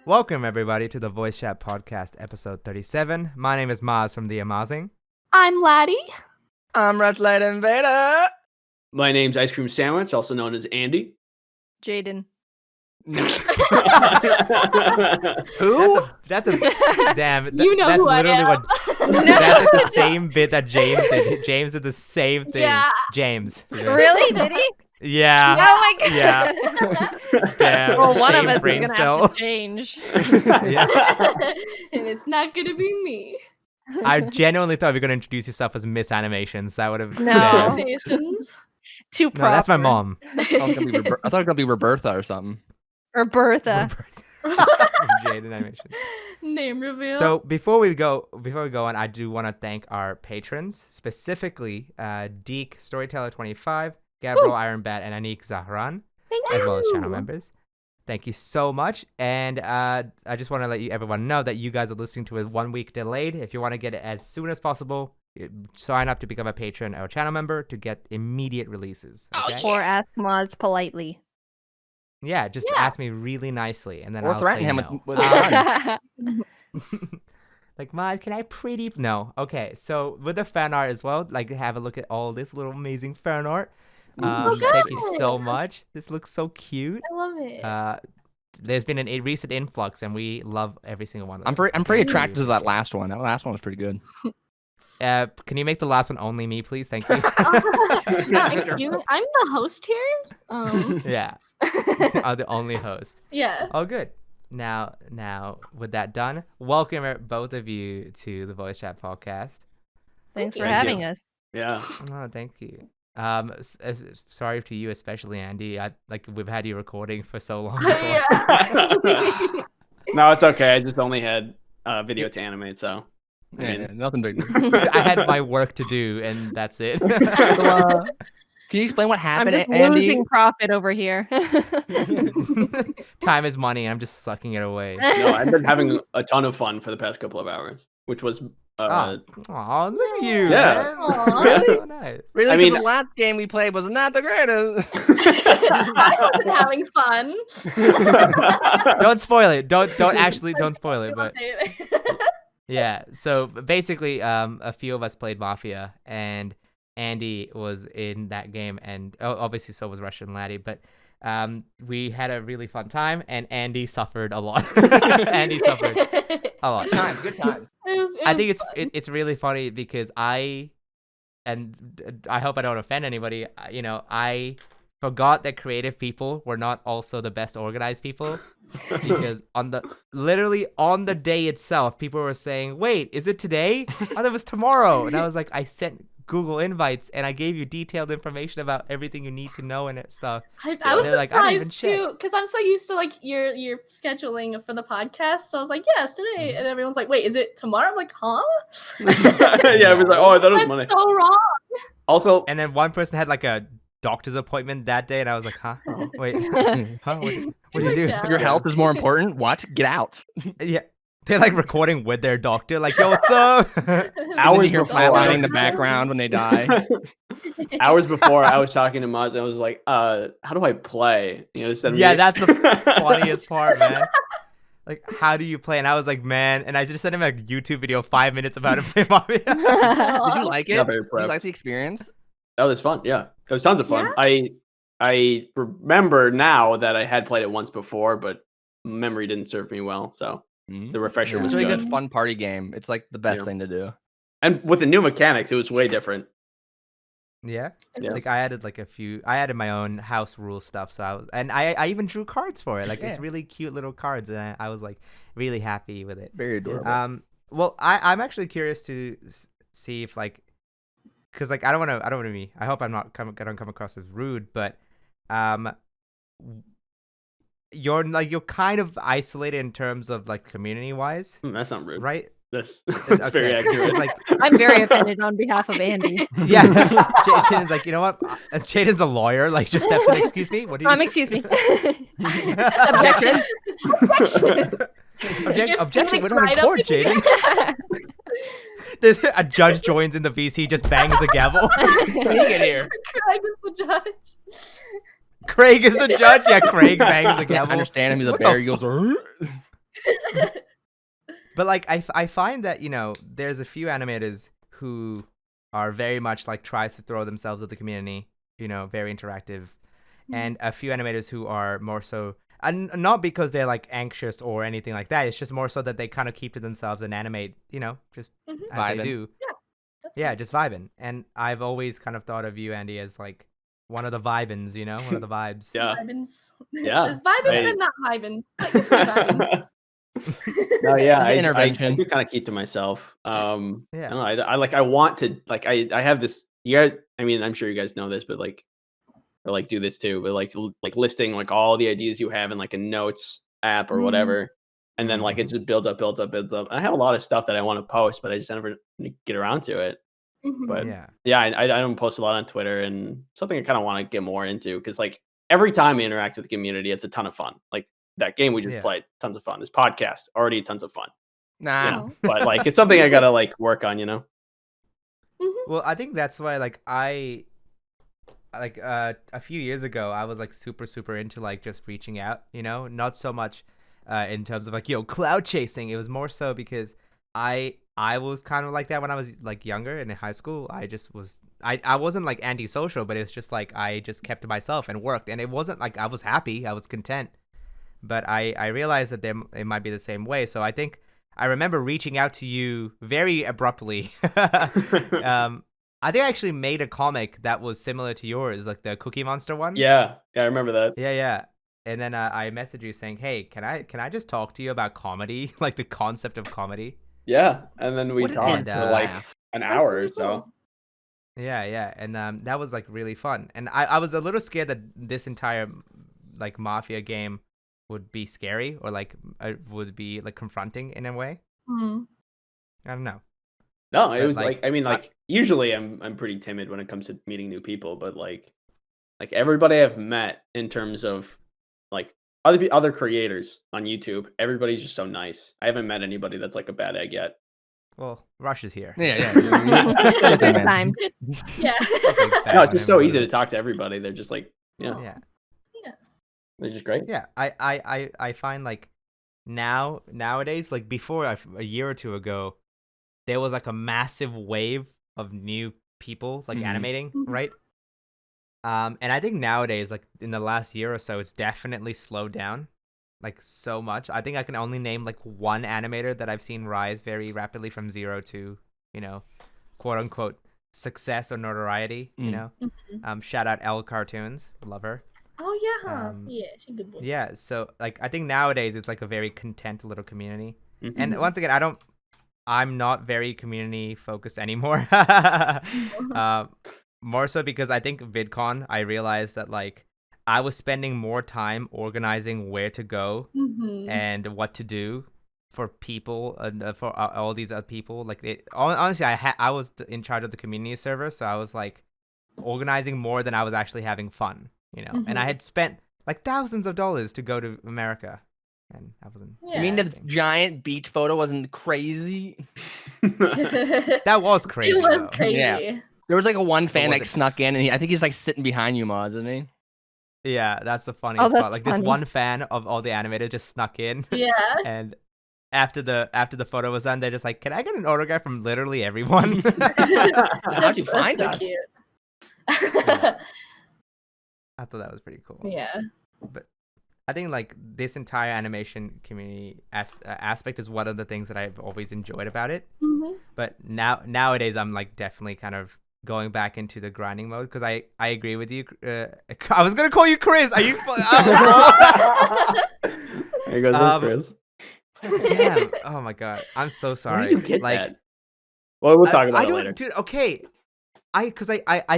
Welcome, everybody, to the Voice Chat Podcast, episode 37. My name is Maaz from TheAMaazing. I'm Laddi. I'm Rushlight Invader. My name's Ice Cream Sandwich, also known as Andy. Jaiden. Who? That's a damn. You know that's who I literally am. That's like the same bit that James did. James did the same thing. Yeah. James. Really? Did he? Yeah. Oh my god. Yeah. Damn. Well, one of same us is brain gonna cell. have to change. Yeah. And it's not gonna be me. I genuinely thought you were gonna introduce yourself as Miss Animations. That would have. No. Animations. Too proper. No, that's my mom. I thought it was gonna be Roberta or something. Or Bertha. Jaiden Animation. Name reveal. So before we go on, I do want to thank our patrons, specifically Deke, Storyteller 25, Gabriel Ironbat, and Anik Zahran, Thank as well as you. channel members. Thank you so much. And I just want to let everyone know that you guys are listening to it 1 week delayed. If you want to get it as soon as possible, sign up to become a patron or channel member to get immediate releases. Okay? Or ask Maaz politely. Yeah, just ask me really nicely, and then Or I'll threaten say him no. with a gun. Like, Maaz, can I pretty? No. Okay, so with the fan art as well, like, have a look at all this little amazing fan art. So Thank you good. so much. This looks so cute. I love it. There's been a recent influx, and we love every single one of them. I'm pretty attracted to that last one. That last one was pretty good. Can you make the last one only me, please? Thank you. Excuse me. I'm the host here. Yeah. I'm the only host. Yeah. Oh, good. Now, with that done, welcome both of you to the Voice Chat Podcast. Thanks for Thank having you. us. Yeah. Oh, thank you. Sorry to you especially, Andy. We've had you recording for so long. Yeah. No, it's okay. I just only had video to animate, so. I Yeah, mean, nothing big. I had my work to do, and that's it. Can you explain what I'm happened, just Andy? losing profit over here. Time is money, and I'm just sucking it away. no, I've been having a ton of fun for the past couple of hours, which was. Aw, look at you. Yeah. Man. Aw. That's so nice. Really? I 'Cause mean- the last game we played was not the greatest. I wasn't having fun. Don't spoil it. Don't spoil it. But yeah, so basically, a few of us played Mafia, and Andy was in that game, and obviously so was Rush and Laddi, but we had a really fun time, and Andy suffered a lot. Andy suffered a lot. Good time. I think it's really funny because I hope I don't offend anybody. I forgot that creative people were not also the best organized people, because literally on the day itself, people were saying, "Wait, is it today? I thought it was tomorrow." And I was like, I sent Google invites and I gave you detailed information about everything you need to know and stuff. I was They're like, I didn't even surprised too, because I'm so used to like your scheduling for the podcast. So I was like, yeah, it's today, and everyone's like, wait, is it tomorrow? I'm like, huh? yeah, I was like, oh, I thought it was That's Monday. so wrong. Also, And then one person had like a doctor's appointment that day, and I was like, huh? Wait, huh? What do you do? Yeah. Your health is more important. What? Get out. Yeah, they're like recording with their doctor, like, yo, what's up? hours you hear before, flatlining in the background when they die. hours before, I was talking to Maz, and I was like, how do I play? Yeah, that's the funniest part, man. Like, how do you play? And I was like, man, and I just sent him a YouTube video, 5 minutes about how to play Mafia. Did you like it? Not very Did proud. you like the experience? That was fun. Yeah, it was tons of fun. I remember now that I had played it once before, but memory didn't serve me well. So the refresher Yeah. was It's a really good. good fun party game. It's like the best Yeah. thing to do. And with the new mechanics, it was way different. Yeah, Yes. like I added my own house rule stuff. So I even drew cards for it. Like, it's Yeah. really cute little cards, and I was like really happy with it. Very adorable. Well, I'm actually curious to see if, like, because like I don't want to be. I hope I'm not gonna come across as rude, but you're kind of isolated in terms of like community wise, That's not rude. right? That's Okay. very accurate. It's like, I'm very offended on behalf of Andy. yeah, Jaiden's like, you know what? Jaiden's a lawyer. Like, just steps in. Excuse me. What do you? Excuse me. Objection? Objection. We're not in court, Jaiden. There's a judge joins in the VC, just bangs the gavel. When you get here. Craig is the judge. Craig is the judge. Yeah, Craig bangs the I gavel. understand him. He's a What the bear. He goes, "Arr." But like I find that, you know, there's a few animators who are very much like tries to throw themselves at the community, you know, very interactive, and a few animators who are more so, and not because they're like anxious or anything like that. It's just more so that they kind of keep to themselves and animate, you know, just as Vibing. they do. That's Yeah, fine. just vibing. And I've always kind of thought of you, Andy, as like one of the vibins, you know, one of the vibes. Yeah. Vibins. Yeah. There's vibins and not vibins. But you can be vibins. No, yeah, It's an I intervention. do kind of keep to myself. I Yeah. don't know. I like. I want to like. I have this. You guys. I mean, I'm sure you guys know this, but like, or like do this too. But like listing like all the ideas you have in like a notes app or whatever, and then like it just builds up, builds up, builds up. I have a lot of stuff that I want to post, but I just never get around to it. But yeah, I don't post a lot on Twitter, and something I kind of want to get more into because like every time I interact with the community, it's a ton of fun. Like that game we just played, tons of fun. This podcast, already tons of fun. Nah. You know? But like it's something I gotta like work on, you know. Well, I think that's why like I like a few years ago I was like super into like just reaching out, you know, not so much in terms of like, yo, cloud chasing. It was more so because I was kind of like that when I was like younger and in high school. I just was I wasn't like antisocial, but it's just like I just kept to myself and worked, and it wasn't like I was happy, I was content. But I realized that it might be the same way. So I think I remember reaching out to you very abruptly. I think I actually made a comic that was similar to yours, like the Cookie Monster one. Yeah, I remember that. Yeah. And then I messaged you saying, "Hey, can I just talk to you about comedy, like the concept of comedy?" Yeah, and then we talked for like an hour or so. Yeah, and that was like really fun. And I was a little scared that this entire like Mafia game would be scary or like would be like confronting in a way. I don't know. No, it was like I mean like usually I'm pretty timid when it comes to meeting new people, but like everybody I've met in terms of like other creators on YouTube, everybody's just so nice. I haven't met anybody that's like a bad egg yet. Well, Rush is here. Yeah. Good time. Yeah. No, it's just so easy to talk to everybody. They're just like Yeah. They're just great. Yeah, I find like nowadays, like before a year or two ago, there was like a massive wave of new people like animating, right? And I think nowadays, like in the last year or so, it's definitely slowed down, like so much. I think I can only name like one animator that I've seen rise very rapidly from zero to, you know, quote unquote success or notoriety. You know, shout out L Cartoons, love her. Oh yeah, yeah, she's a good boy. Yeah, so like I think nowadays it's like a very content little community. And once again, I'm not very community focused anymore. More so because I think VidCon, I realized that like I was spending more time organizing where to go and what to do for people and for all these other people. Like honestly, I was in charge of the community server, so I was like organizing more than I was actually having fun, you know. And I had spent like thousands of dollars to go to America. And I wasn't. I mean, the giant beach photo wasn't crazy. That was crazy. It was though. crazy. Yeah. There was like a one fan was that it? snuck in, and I think he's like sitting behind you, Maaz, isn't he? Yeah, that's the funniest that's part. Like funny. this one fan of all the animators just snuck in. Yeah. And after the photo was done, they're just like, "Can I get an autograph from literally everyone?" How'd you find so us? cute. I thought that was pretty cool. Yeah. But I think like this entire animation community aspect is one of the things that I've always enjoyed about it. But nowadays I'm like definitely kind of going back into the grinding mode because I agree with you. I was gonna call you Chris. Are you? There goes Chris. Damn. Oh my god. I'm so sorry. Where did you get like, that? Well, we'll talk about I it don't, later. dude. Okay. I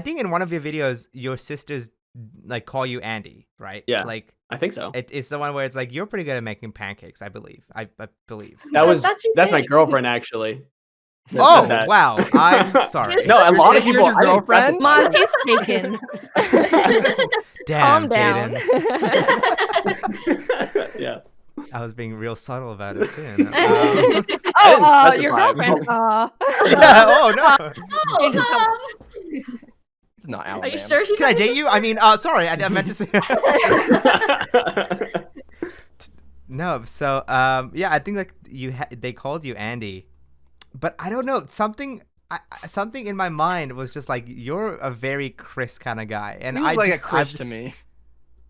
think in one of your videos your sisters like call you Andy, right? Yeah. Like I think so. it's the one where it's like you're pretty good at making pancakes. I believe. I believe. That's my thing. girlfriend actually. that Oh said that. wow. I'm sorry. Yes. No, a lot of Here's people. your girlfriend? Mom, he's taken. Damn, Calm down. Jaiden. Yeah. I was being real subtle about it too. Oh, specify. your girlfriend. Oh no. Oh, It's not are Alabama. you sure she's? Can I date you? I mean, sorry, I meant to say. No, so yeah, I think like they called you Andy, but I don't know, something in my mind was just like you're a very Chris kind of guy, and You look I like just a Chris to me.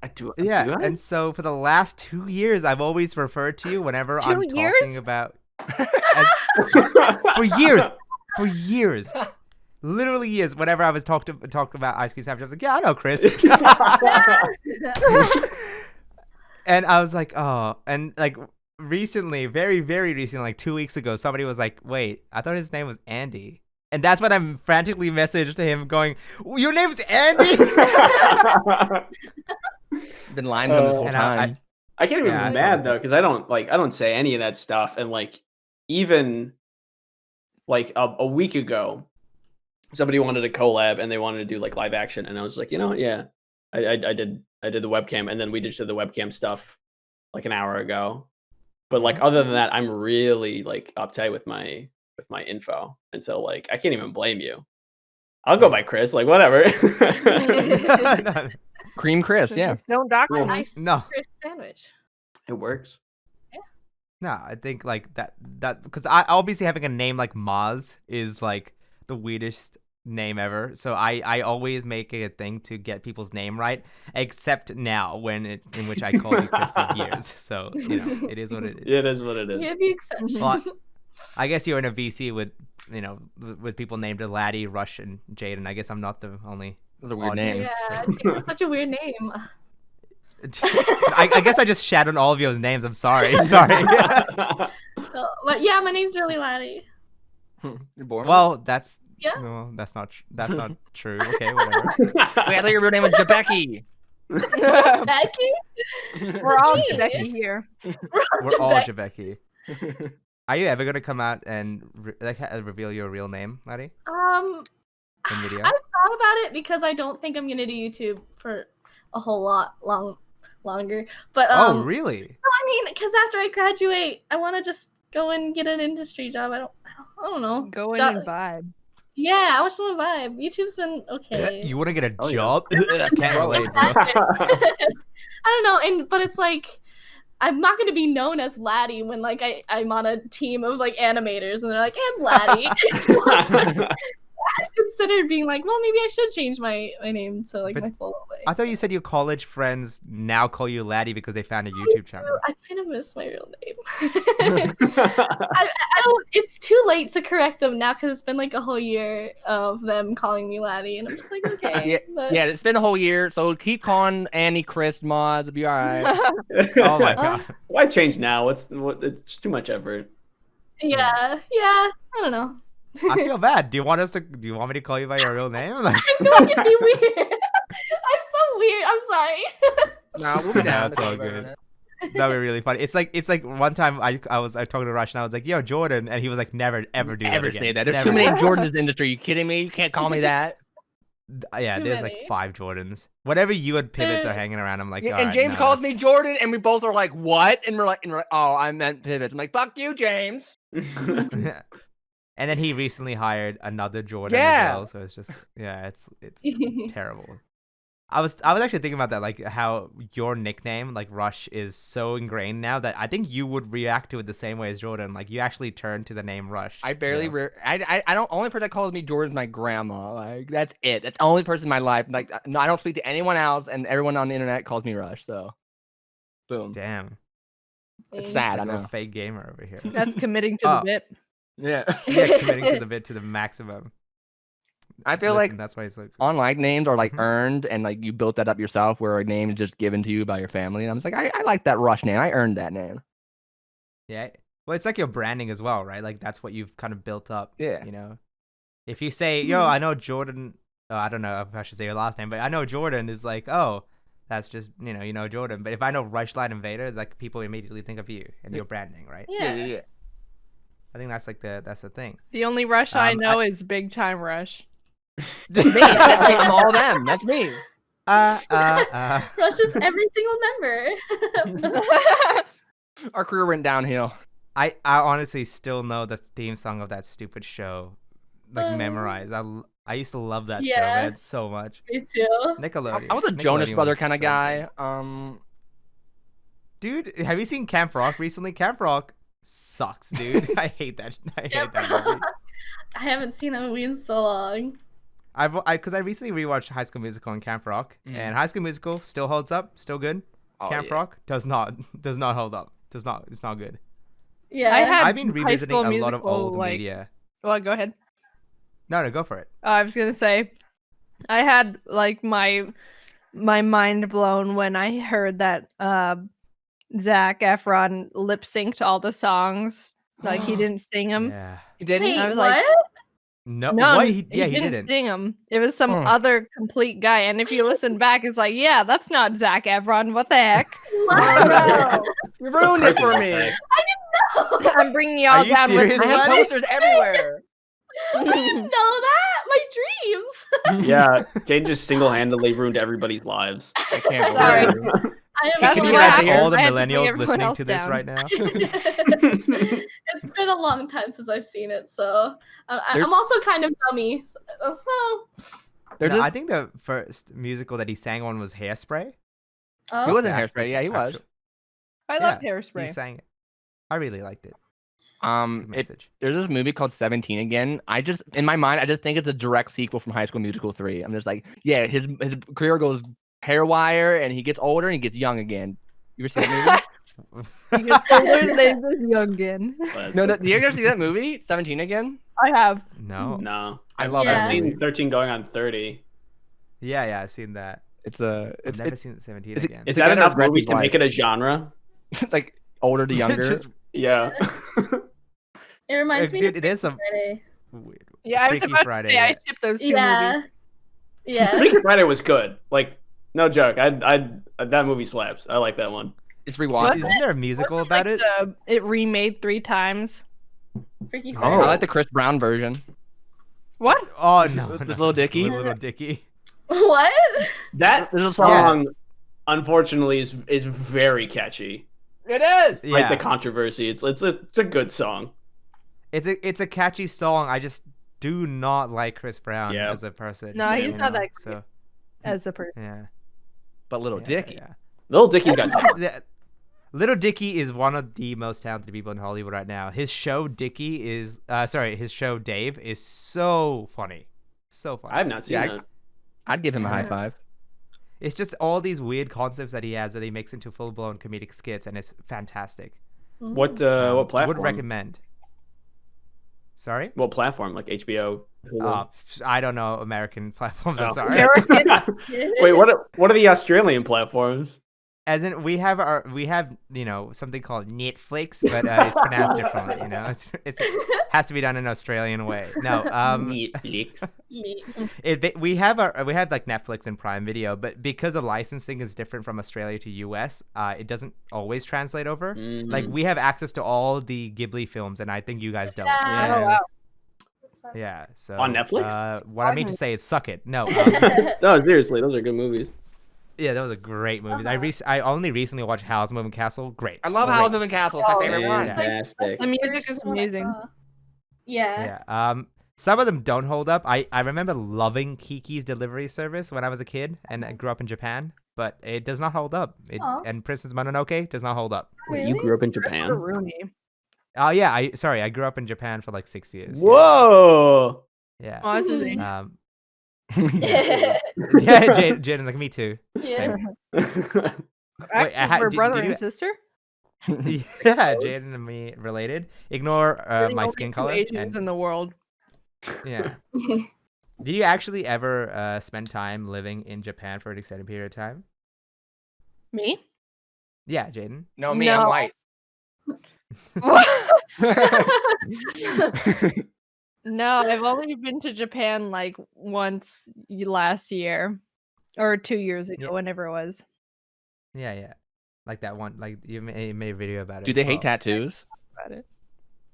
I do. yeah, do I? and so for the last 2 years, I've always referred to you whenever I'm 2 years? talking about for years, literally years. Whenever I was talking about ice cream sandwich, I was like, yeah, I know Chris. And I was like, oh, and like recently, very, very recently, like 2 weeks ago, somebody was like, wait, I thought his name was Andy. And that's when I frantically messaged to him going, your name's Andy? Been lying to him this whole And time. I can't even Yeah, I be thought mad it though, because I don't say any of that stuff. And like even like a week ago, somebody wanted a collab and they wanted to do like live action, and I was like, you know what, yeah, I did the webcam, and then we just did the webcam stuff like an hour ago. But like other than that, I'm really like uptight with my info, and so like I can't even blame you. I'll go by Chris, like whatever. No, Cream Chris, yeah. Don't dox Cool. me. Ice No. Chris sandwich. It works. no, I think like that because I obviously having a name like Maaz is like the weirdest name ever. So I always make it a thing to get people's name right, except now in which I called you Chris for years. So you know, it is what it is. It is what it is. You're the exception. Well, I guess you're in a VC with with people named Laddi, Rush, and Jaiden. I guess I'm not the only. Those are weird odd names. Yeah, it's such a weird name. I guess I just shadowed all of your names. I'm sorry. Sorry. So, but yeah, my name's really Laddi. You're born. Well, that's Yeah. no, that's not true. Okay, whatever. wait, I thought your real name was Jabeki. Becky? We're all me. Becky here. We're all Jabek- Jabeki. Are you ever gonna come out and reveal your real name, Laddi, in video? I've thought about it because I don't think I'm gonna do YouTube for a whole lot longer. But Oh, really? I mean, because after I graduate, I want to just go and get an industry job. I don't know. Go in and vibe. Yeah, I just want to vibe. YouTube's been okay. You want to get a Oh, yeah. job? Can't wait, bro. I don't know, but it's like I'm not gonna be known as Laddi when like I'm on a team of like animators and they're like, and Laddi. I considered being like, well, maybe I should change my name to like But my full name. I thought you said your college friends now call you Laddi because they found a YouTube channel. I kind of miss my real name. I don't. It's too late to correct them now because it's been like a whole year of them calling me Laddi, and I'm just like, okay. Yeah, but... yeah, it's been a whole year, so keep calling Annie, Chris, Maaz. It'll be all right. Oh my god. Why change now? It's too much effort. Yeah. I don't know. I feel bad. Do you want me to call you by your real name? Like, I feel like it'd be weird. I'm so weird. I'm sorry. No, we'll be down. That's all good. That'd be really funny. It's like one time I was talking to Rush and I was like, yo, Jordan, and he was like, never ever do Ever that say again. that? There's Never. too many Jordans in the industry. You kidding me? You can't call me that. Yeah, Too there's many. like 5 Jordans. Whatever you and Pivots are hanging around, I'm like, Yeah, all and right, James no, calls me that's- Jordan, and we both are like, "What?" And we're like, "Oh, I meant Pivots." I'm like, "Fuck you, James." And then he recently hired another Jordan Yeah. as well, so it's just it's terrible. I was actually thinking about that, like how your nickname, like Rush, is so ingrained now that I think you would react to it the same way as Jordan. Like you actually turn to the name Rush. I barely. you know? I don't. Only person that calls me Jordan is my grandma. Like that's it. That's the only person in my life. Like no, I don't speak to anyone else, and everyone on the internet calls me Rush. So, boom. Damn, It's sad. I like a know. fake gamer over here. That's committing to Oh. the bit. Yeah. Yeah, committing to the bit to the maximum. I feel Listen, like that's why it's like online names are like Mhm. earned, and like you built that up yourself, where a name is just given to you by your family. And I'm just like, I like that Rush name. I earned that name. yeah. Well, it's like your branding as well, right? Like that's what you've kind of built up. Yeah. You know, if you say, "Yo, I know Jordan," I don't know if I should say your last name, but I know Jordan is like, oh, that's just you know Jordan. But if I know Rushlight Invader, like people immediately think of you and your branding, right? Yeah. I think that's like that's the thing. The only Rush I Um, know is Big Time Rush. Me. That's me. I'm all them. That's me. Rush is every single member. Our career went downhill. I honestly still know the theme song of that stupid show, like memorized. I used to love that show, Yeah. man, so much. Me too. Nickelodeon. I was a Jonas Nickelodeon Brother was kind of so guy. good. Dude, have you seen Camp Rock recently? Camp Rock sucks, dude. I hate that. I hate that movie. I haven't seen that movie in so long. Because I recently rewatched High School Musical and Camp Rock, and High School Musical still holds up, still good. Oh, Camp yeah. Rock does not hold up. It's not good. Yeah. I had I've been High revisiting School a lot of Musical, old like- media. Well, go ahead. No, go for it. I was gonna say, I had like my mind blown when I heard that Zac Efron lip synced all the songs. Like he didn't sing them. Yeah. Didn't Wait, he? I was what? like- No, No, what? he He didn't didn't. sing them. It was some Oh. other complete guy. And if you listen back, it's like, yeah, that's not Zac Efron. What the heck? Wow. You ruined it for me. I'm bringing you Are all you down serious, with I have Laddi? posters everywhere. I didn't know that. My dreams. Yeah, Jaiden just single-handedly ruined everybody's lives. I can't Sorry. believe it. I have That's Can you what no imagine happened. all the I had to bring millennials everyone listening else to this down. right now? It's been a long time since I've seen it, so I'm also kind of dummy. So, There's No, this- I think the first musical that he sang on was Hairspray. oh. He wasn't That's Hairspray. Yeah, he was. actual- I love He Hairspray. sang it. I really liked it. Good It, message. there's this movie called 17 again. I just in my mind, I just think it's a direct sequel from High School Musical 3. I'm just like, yeah, his career goes haywire and he gets older and he gets young again. You ever seen that movie? He gets older than this young again. No, do you ever see that movie? 17 again? I have. No. No, I love Yeah. that I've movie. seen 13 going on 30. Yeah, I've seen that. It's I've it's, never it's seen 17 it's- again. Is The that guy that enough regrets movies his to make life. it a genre? like older to younger. Just- Yeah. It reminds me Dude, of it is some Friday. weird. Yeah, I was Freaky about Friday, to say I yeah. ship those two Yeah. movies. Yeah. Freaky Friday was good. Like, no joke. That movie slaps. I like that one. It's rewatched. Isn't there a musical Wasn't, about like, it? It remade 3 times. Freaky Oh. Friday. I like the Chris Brown version. What? Oh no, With no. Lil Dicky? With Lil Dicky. What? That There's a song, unfortunately, is very catchy. It is. Like Yeah, the controversy. It's a good song. it's a catchy song. I just do not like Chris Brown Yeah. as a person. No, you he's not know, that great. So As a person. yeah, But Little yeah, Dicky. yeah. Little Dicky's got talent. Little Dicky is one of the most talented people in Hollywood right now. His show his show Dave is so funny. So funny. I have not seen Yeah, that. I'd give him a high Yeah. five. It's just all these weird concepts that he has that he makes into full-blown comedic skits, and it's fantastic. What Would platform? recommend. Sorry? What platform? Like HBO? Hulu? I don't know American platforms. I'm Oh. sorry. Wait, what are the Australian platforms? As in, we have something called Netflix, but it's pronounced differently. You know, it's has to be done in an Australian way. No, Netflix. we have like Netflix and Prime Video, but because the licensing is different from Australia to US, it doesn't always translate over. Mhm. Like we have access to all the Ghibli films, and I think you guys don't. Yeah. Oh, wow. Yeah. So On Netflix? What I mean to say is suck it. No. No, seriously, those are good movies. Yeah, that was a great movie. I only recently watched Howl's Moving Castle. Great. I love Great. Howl's Moving Castle. It's my favorite Yeah. one. Fantastic. The music First is one I amazing. saw. Yeah. Yeah. Some of them don't hold up. I remember loving Kiki's delivery service when I was a kid, and I grew up in Japan, but it does not hold up. Aw. And Princess Mononoke does not hold up. Wait, you Really? grew up in The Japan? Rooney. Oh yeah. I grew up in Japan for like 6 years. Whoa. Yeah. Oh, this is Mm. Um. Yeah. Yeah. Jaden, like me too. Yeah. Actually, we're did brother you- and sister. Yeah. Jaden and me related. Ignore We're the my only skin two color. Asians And, in the world. yeah. Did you actually ever spend time living in Japan for an extended period of time? Me? Yeah, Jaden. No, me, No. I'm white. No, I've only been to Japan like once last year or 2 years ago, Yeah. whenever it was. Yeah. Like that one. Like you made a video about it. Do they as hate well. tattoos? About it.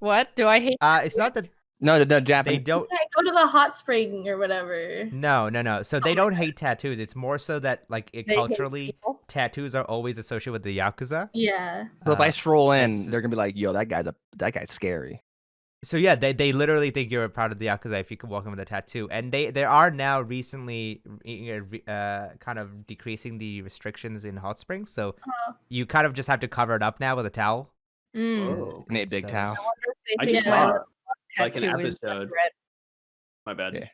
What do I hate? It's not that No, they Japanese. don't. Yeah, go to the hot spring or whatever. No. So they don't hate tattoos. It's more so that like They hate culturally, people? tattoos are always associated with the yakuza. Yeah. So if I stroll in, that's- they're gonna be like, "Yo, that guy's scary." So yeah, they literally think you're a part of the Yakuza if you can walk in with a tattoo, and they are now recently kind of decreasing the restrictions in Hot Springs, so you kind of just have to cover it up now with a towel. Whoa. Nate Big So- Towel. I just saw like an episode. My bad.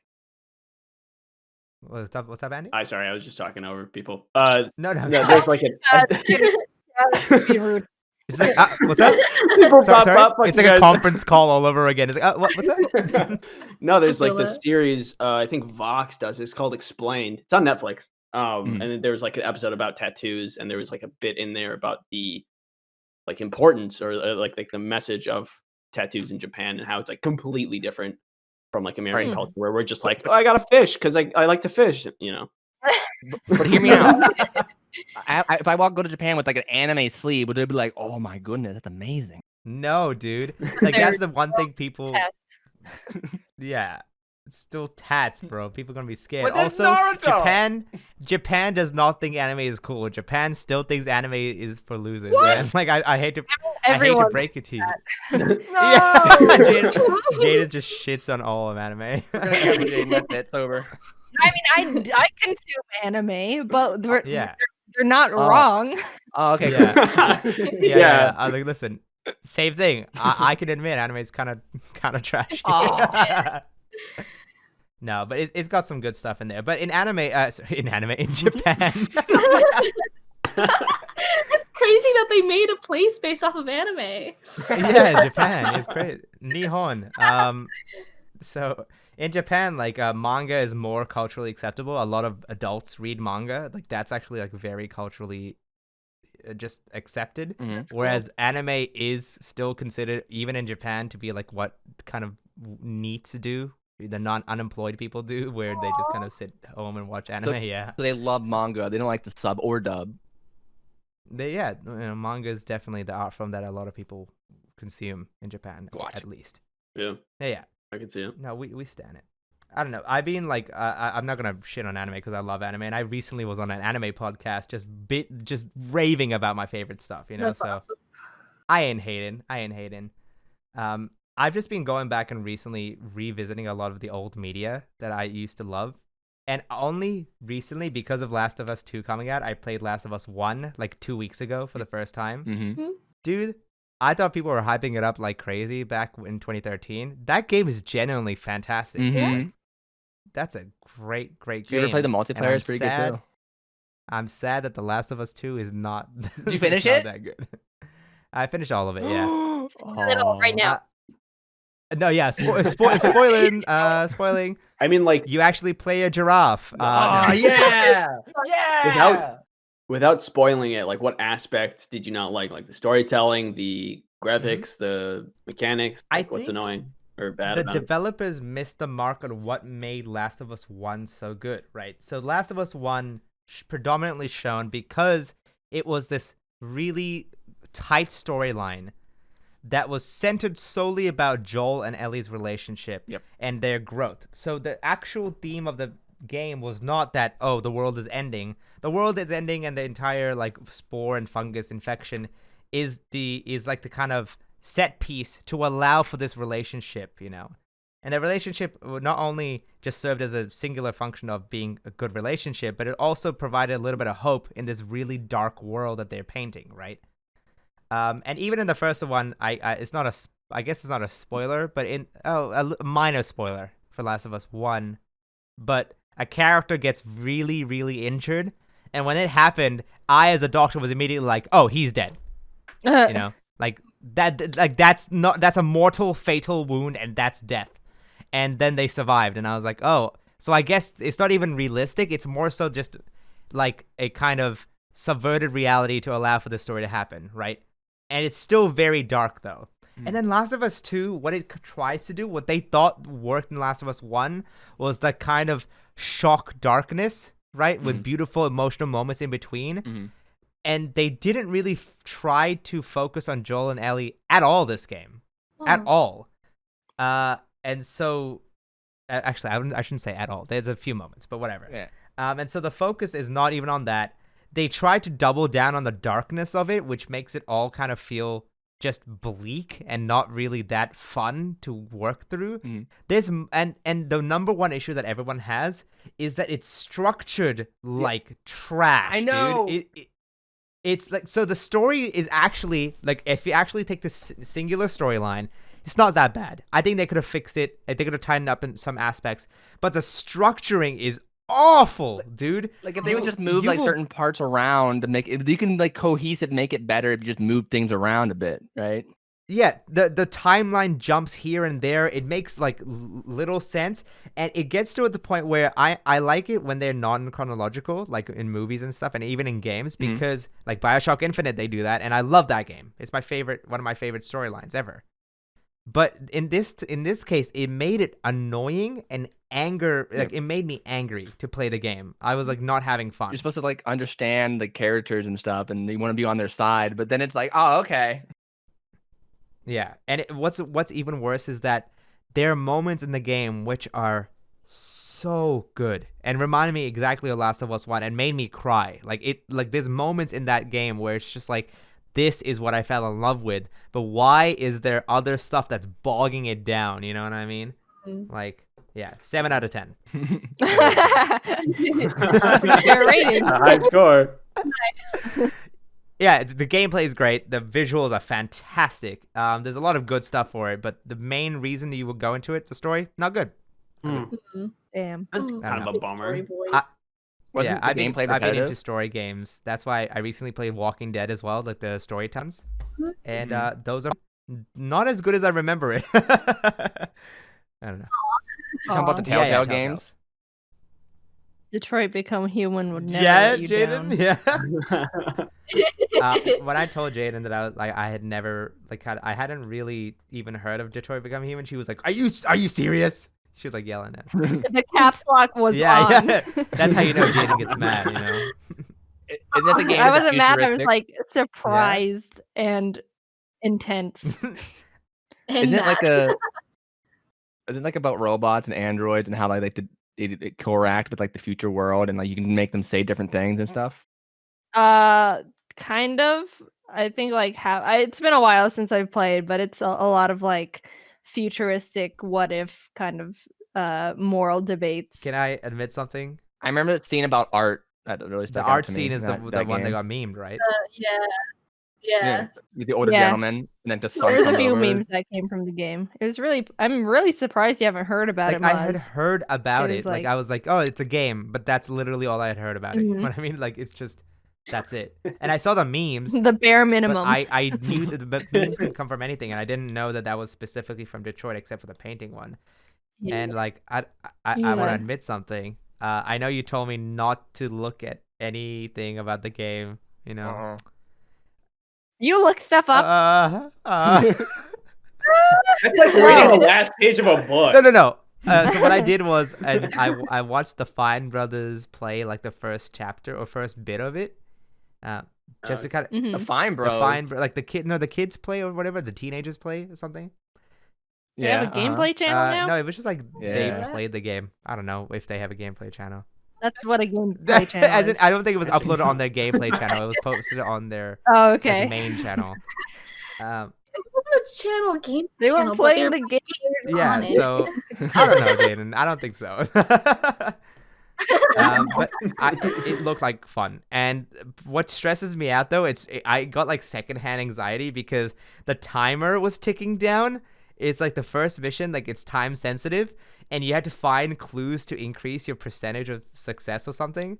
What's up, Andy? Sorry, I was just talking over people. No. There's like an It's like, what's up? people pop Sorry? up. It's like a conference call all over again. It's like, what's up? No, there's like feel this that. series. I think Vox does. It's called Explained. It's on Netflix. Mhm. And then there was like an episode about tattoos, and there was like a bit in there about the like importance or like the message of tattoos in Japan and how it's like completely different from like American Right. culture, where we're just like, oh, I got to fish because I like to fish, you know. But hear me out. If I go to Japan with like an anime sleeve, would they be like, "Oh my goodness, that's amazing"? No, dude. Like that's the one thing people. Yeah, it's still tats, bro. People are gonna be scared. But there's Also, Naruto! Japan does not think anime is cool. Japan still thinks anime is for losers. What? Man. Like I hate to Everyone break it to you. No. Jaiden just shits on all of anime. That's over. I mean, I consume anime, but Yeah. they're not wrong. Oh, okay. Yeah. Cool. Yeah. I like listen. Same thing. I can admit anime is kind of trashy. Aw. No, but it's got some good stuff in there. But in anime, in Japan. It's crazy that they made a place based off of anime. Yeah, Japan. It's great. Nihon. So in Japan, like manga is more culturally acceptable. A lot of adults read manga. Like that's actually like very culturally just accepted. Mhm. Whereas anime is still considered, even in Japan, to be like what kind of needs to do the non-unemployed people do, where they just kind of sit home and watch anime. Yeah, So they love manga. They don't like the sub or dub. manga is definitely the art form that a lot of people consume in Japan, Gotcha. at least. Yeah, Yeah. I can see it. No, we stand it. I don't know. I've been like, I'm not gonna shit on anime because I love anime, and I recently was on an anime podcast, just raving about my favorite stuff. You know, That's so awesome. I ain't hating. I've just been going back and recently revisiting a lot of the old media that I used to love, and only recently because of Last of Us 2 coming out, I played Last of Us 1 like 2 weeks ago for the first time. Mm-hmm. Dude, I thought people were hyping it up like crazy back in 2013. That game is genuinely fantastic. Mm-hmm. That's a great Did game. you ever play the And multiplayer? It's pretty sad- good too. I'm sad that The Last of Us 2 is not. Did you finish not it? That good. I finished all of it. Yeah. Right now. No, yeah. Spoiling. Spoiling. I mean, like You actually play a giraffe. Oh No. yeah, yeah. without spoiling it, like what aspects did you not like? Like the storytelling, the graphics, the mechanics. I Like, what's think annoying or bad The about it? developers missed the mark on what made Last of Us 1 so good, right? So Last of Us 1 predominantly shown because it was this really tight storyline that was centered solely about Joel and Ellie's relationship Yep. and their growth. So the actual theme of the game was not that, oh, the world is ending. The world is ending and the entire like spore and fungus infection is like the kind of set piece to allow for this relationship, you know. And the relationship not only just served as a singular function of being a good relationship, but it also provided a little bit of hope in this really dark world that they're painting, right? And even in the first one, I guess it's not a spoiler, but a minor spoiler for Last of Us 1, but a character gets really, really injured, and when it happened, I as a doctor was immediately like, oh, he's dead. You know, like that's a mortal, fatal wound, and that's death. And then they survived, and I was like, oh, so I guess it's not even realistic. It's more so just like a kind of subverted reality to allow for the story to happen, right? And it's still very dark though. And then Last of Us 2, what it tries to do, what they thought worked in Last of Us 1 was the kind of shock darkness, right? With beautiful emotional moments in between. And they didn't really try to focus on Joel and Ellie at all this game. At all. And so, actually, I shouldn't say at all. There's a few moments, but whatever. Yeah. And so the focus is not even on that. They try to double down on the darkness of it, which makes it all kind of feel just bleak and not really that fun to work through. Mhm. And the number one issue that everyone has is that it's structured like trash. I know. Dude. It's like, so the story is actually like, if you actually take this singular storyline, it's not that bad. I think they could have fixed it. They could have tightened up in some aspects, but the structuring is awful, dude. Like if they would just move like certain parts around to make it, you can like cohesive make it better if you just move things around a bit, right? Yeah, the timeline jumps here and there. It makes like little sense, and it gets to the point where I like it when they're non-chronological, like in movies and stuff, and even in games, because like BioShock Infinite, they do that, and I love that game. It's my favorite, one of my favorite storylines ever. But in this case, it made it annoying and like it made me angry to play the game. I was like not having fun. You're supposed to like understand the characters and stuff, and you want to be on their side, but then it's like, oh, okay. Yeah, and what's even worse is that there are moments in the game which are so good and reminded me exactly of Last of Us 1 and made me cry. Like there's moments in that game where it's just like, this is what I fell in love with, but why is there other stuff that's bogging it down? You know what I mean? Like, yeah, 7 out of 10. Your rating. A high score. Nice. Yeah, the gameplay is great. The visuals are fantastic. There's a lot of good stuff for it, but the main reason you would go into it, the story, not good. Damn. That's Mm. kind of a bummer. Story boy. Wasn't the I've been gameplay into repetitive? story games. That's why I recently played Walking Dead as well, like the story tons. And those are not as good as I remember it. I don't know. Talking about the Yeah, Telltale Telltale. games. Detroit Become Human would never Yeah, let you down. Jaiden. Yeah. When I told Jaiden that I was like, I had never I hadn't really even heard of Detroit Become Human, she was like, "Are you serious?" She was like yelling at me. The caps lock was on. Yeah. That's how you know Jaiden gets mad, you know. Isn't that the game? I that's wasn't mad. I was futuristic? like surprised and intense. And Isn't it like that. Isn't it like about robots and androids and how like they interact with like the future world and like you can make them say different things and stuff? Kind of. I think like it's been a while since I've played, but it's a lot of like futuristic what if kind of moral debates. Can I admit something? I remember that scene about art that really The stuck out art to me scene in is that the one that game. got memed, right? Yeah. With the older Yeah. gentleman and then the son There's a comes few over. memes that came from the game. It was really. I'm really surprised you haven't heard about it. Like I had Maaz. heard about It it. was Like like- I was like, oh, it's a game, but that's literally all I had heard about it. You know Mhm. what I mean? Like it's just that's it. And I saw the memes. The bare But minimum. I knew that the memes can come from anything, and I didn't know that was specifically from Detroit, except for the painting one. Yeah. And like I want to Yeah. admit something. I know you told me not to look at anything about the game. You know. Uh-uh. You look stuff up. That's like reading the last page of a book. No. So what I did was I watched the Fine Brothers play like the first chapter or first bit of it, just to kind of Mhm. The Fine the Bros. like the kids play or whatever, the teenagers play or something. They have a gameplay channel now. No, it was just like they Yeah. played the game. I don't know if they have a gameplay channel. That's what a gameplay channel As in, is. I don't think it was uploaded on their gameplay channel. It was posted on their Oh, like, okay. main channel. It wasn't a channel game. They channel, were but playing they the game. Yeah, on it. so I don't know, Jaiden. I don't think so. But it looked like fun. And what stresses me out though, I got like secondhand anxiety because the timer was ticking down. It's like the first mission, like it's time sensitive, and you had to find clues to increase your percentage of success or something.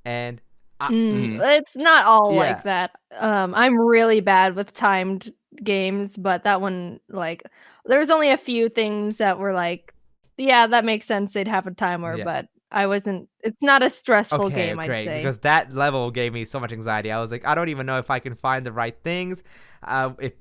And It's not all Yeah. like that. I'm really bad with timed games, but that one, like, there was only a few things that were like, yeah, that makes sense. They'd have a timer, Yeah. but I wasn't. It's not a stressful okay, game, I'd great, say. because that level gave me so much anxiety. I was like, I don't even know if I can find the right things. If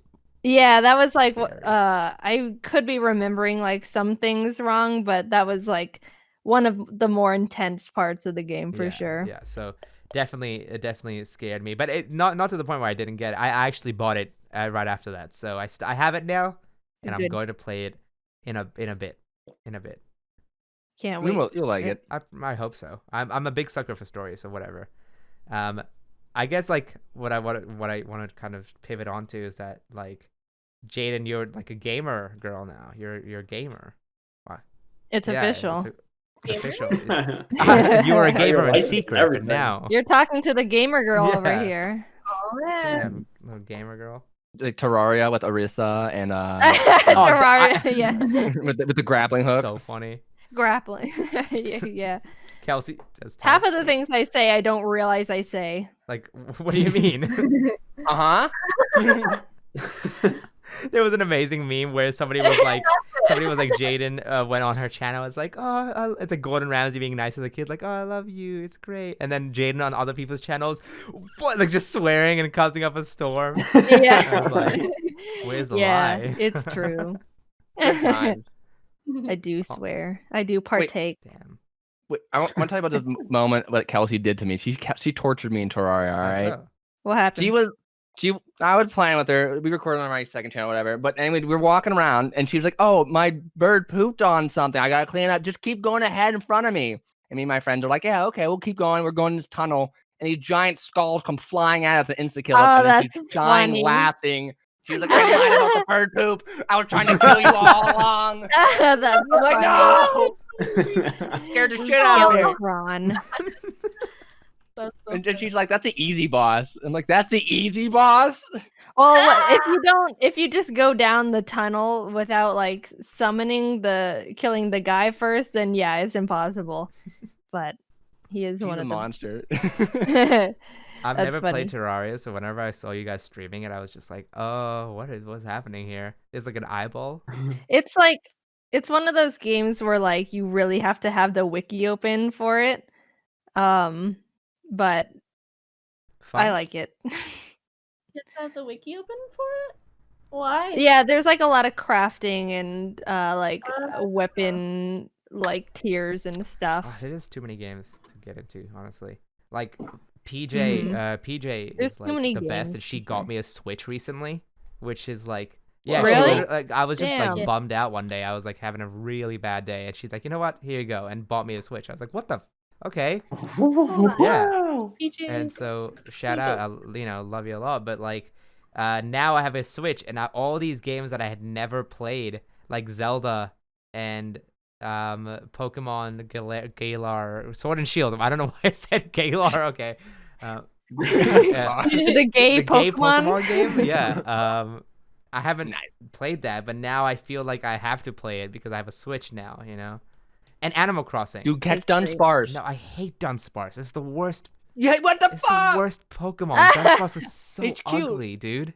Yeah, that was like, Scary. I could be remembering like some things wrong, but that was like one of the more intense parts of the game for sure. Yeah, so it definitely scared me, but it not to the point where I didn't get it. I actually bought it right after that, so I have it now, and I'm Good. going to play it in a bit. Can't wait. You'll like it. I hope so. I'm a big sucker for stories, so whatever. I guess like what I want to kind of pivot onto is that like Jaiden, you're like a gamer girl now. You're a gamer. Wow. It's Yeah, official. It's official. Yeah. You were a Your gamer in license and secret, but everything. now. You're talking to the gamer girl over Yeah. here. Oh man. Damn, little gamer girl. Like Terraria with Orisa and Terraria, yeah. with the grappling hook. So funny. Grappling. yeah. Kelsey, just Half of the things I say, I don't realize I say. like, what do you mean? There was an amazing meme where somebody was like, Jaiden went on her channel. It's like, oh, it's like Gordon Ramsay being nice to the kid, like, oh, I love you, it's great. And then Jaiden on other people's channels, what, like just swearing and causing up a storm. Yeah. I was like, where's the Yeah, lie? it's true. Good times. I do swear. I do partake. Damn. Wait, I want to tell you about this moment what Kelsey did to me. She tortured me in Terraria. All right. So, What happened? I was playing with her. We recorded on my second channel, whatever. But anyway, we were walking around, and she was like, "Oh, my bird pooped on something. I gotta clean it up. Just keep going ahead in front of me." And me and my friends are like, "Yeah, okay, we'll keep going. We're going in this tunnel." And these giant skulls come flying at us and insta kill us. Oh, And then she's that's dying funny. laughing. She was like, "I lied about the bird poop. I was trying to kill you all along." That's I'm like, "No!" Scared the shit out of me. Ron. That's so And funny. she's like, "That's the easy boss." I'm like, "That's the easy boss." Well, if you just go down the tunnel without like killing the guy first, then yeah, it's impossible. But he is She's one a of monster. the. I've That's never funny. played Terraria, so whenever I saw you guys streaming it, I was just like, oh, what's happening here? There's like an eyeball. It's like it's one of those games where like you really have to have the wiki open for it. But Fun. I like it. You have to have the wiki open for it? Why? Yeah, there's like a lot of crafting and Uh, weapon like tiers and stuff. Oh, there's just too many games to get into, honestly. Like PJ, Mhm. PJ There's is too like many the best, and games, she for got sure. me a Switch recently, which is like, yeah, she Really? like I was just Damn. like bummed out one day. I was like having a really bad day, and she's like, you know what? Here you go, and bought me a Switch. I was like, what the? Okay. Yeah. PJ. And so shout There you out, I love you a lot, but like now I have a Switch, and all these games that I had never played, like Zelda and Pokemon Galar, Sword and Shield. I don't know why I said Galar. Okay. Yeah. The gay The gay Pokemon. Pokemon game. Yeah. I haven't Nice. played that, but now I feel like I have to play it because I have a Switch now. And Animal Crossing. You catch It's great. Dunsparce. No, I hate Dunsparce. It's the worst. Yeah, what the It's the fuck? worst Pokemon. Dunsparce is so It's cute. ugly, dude.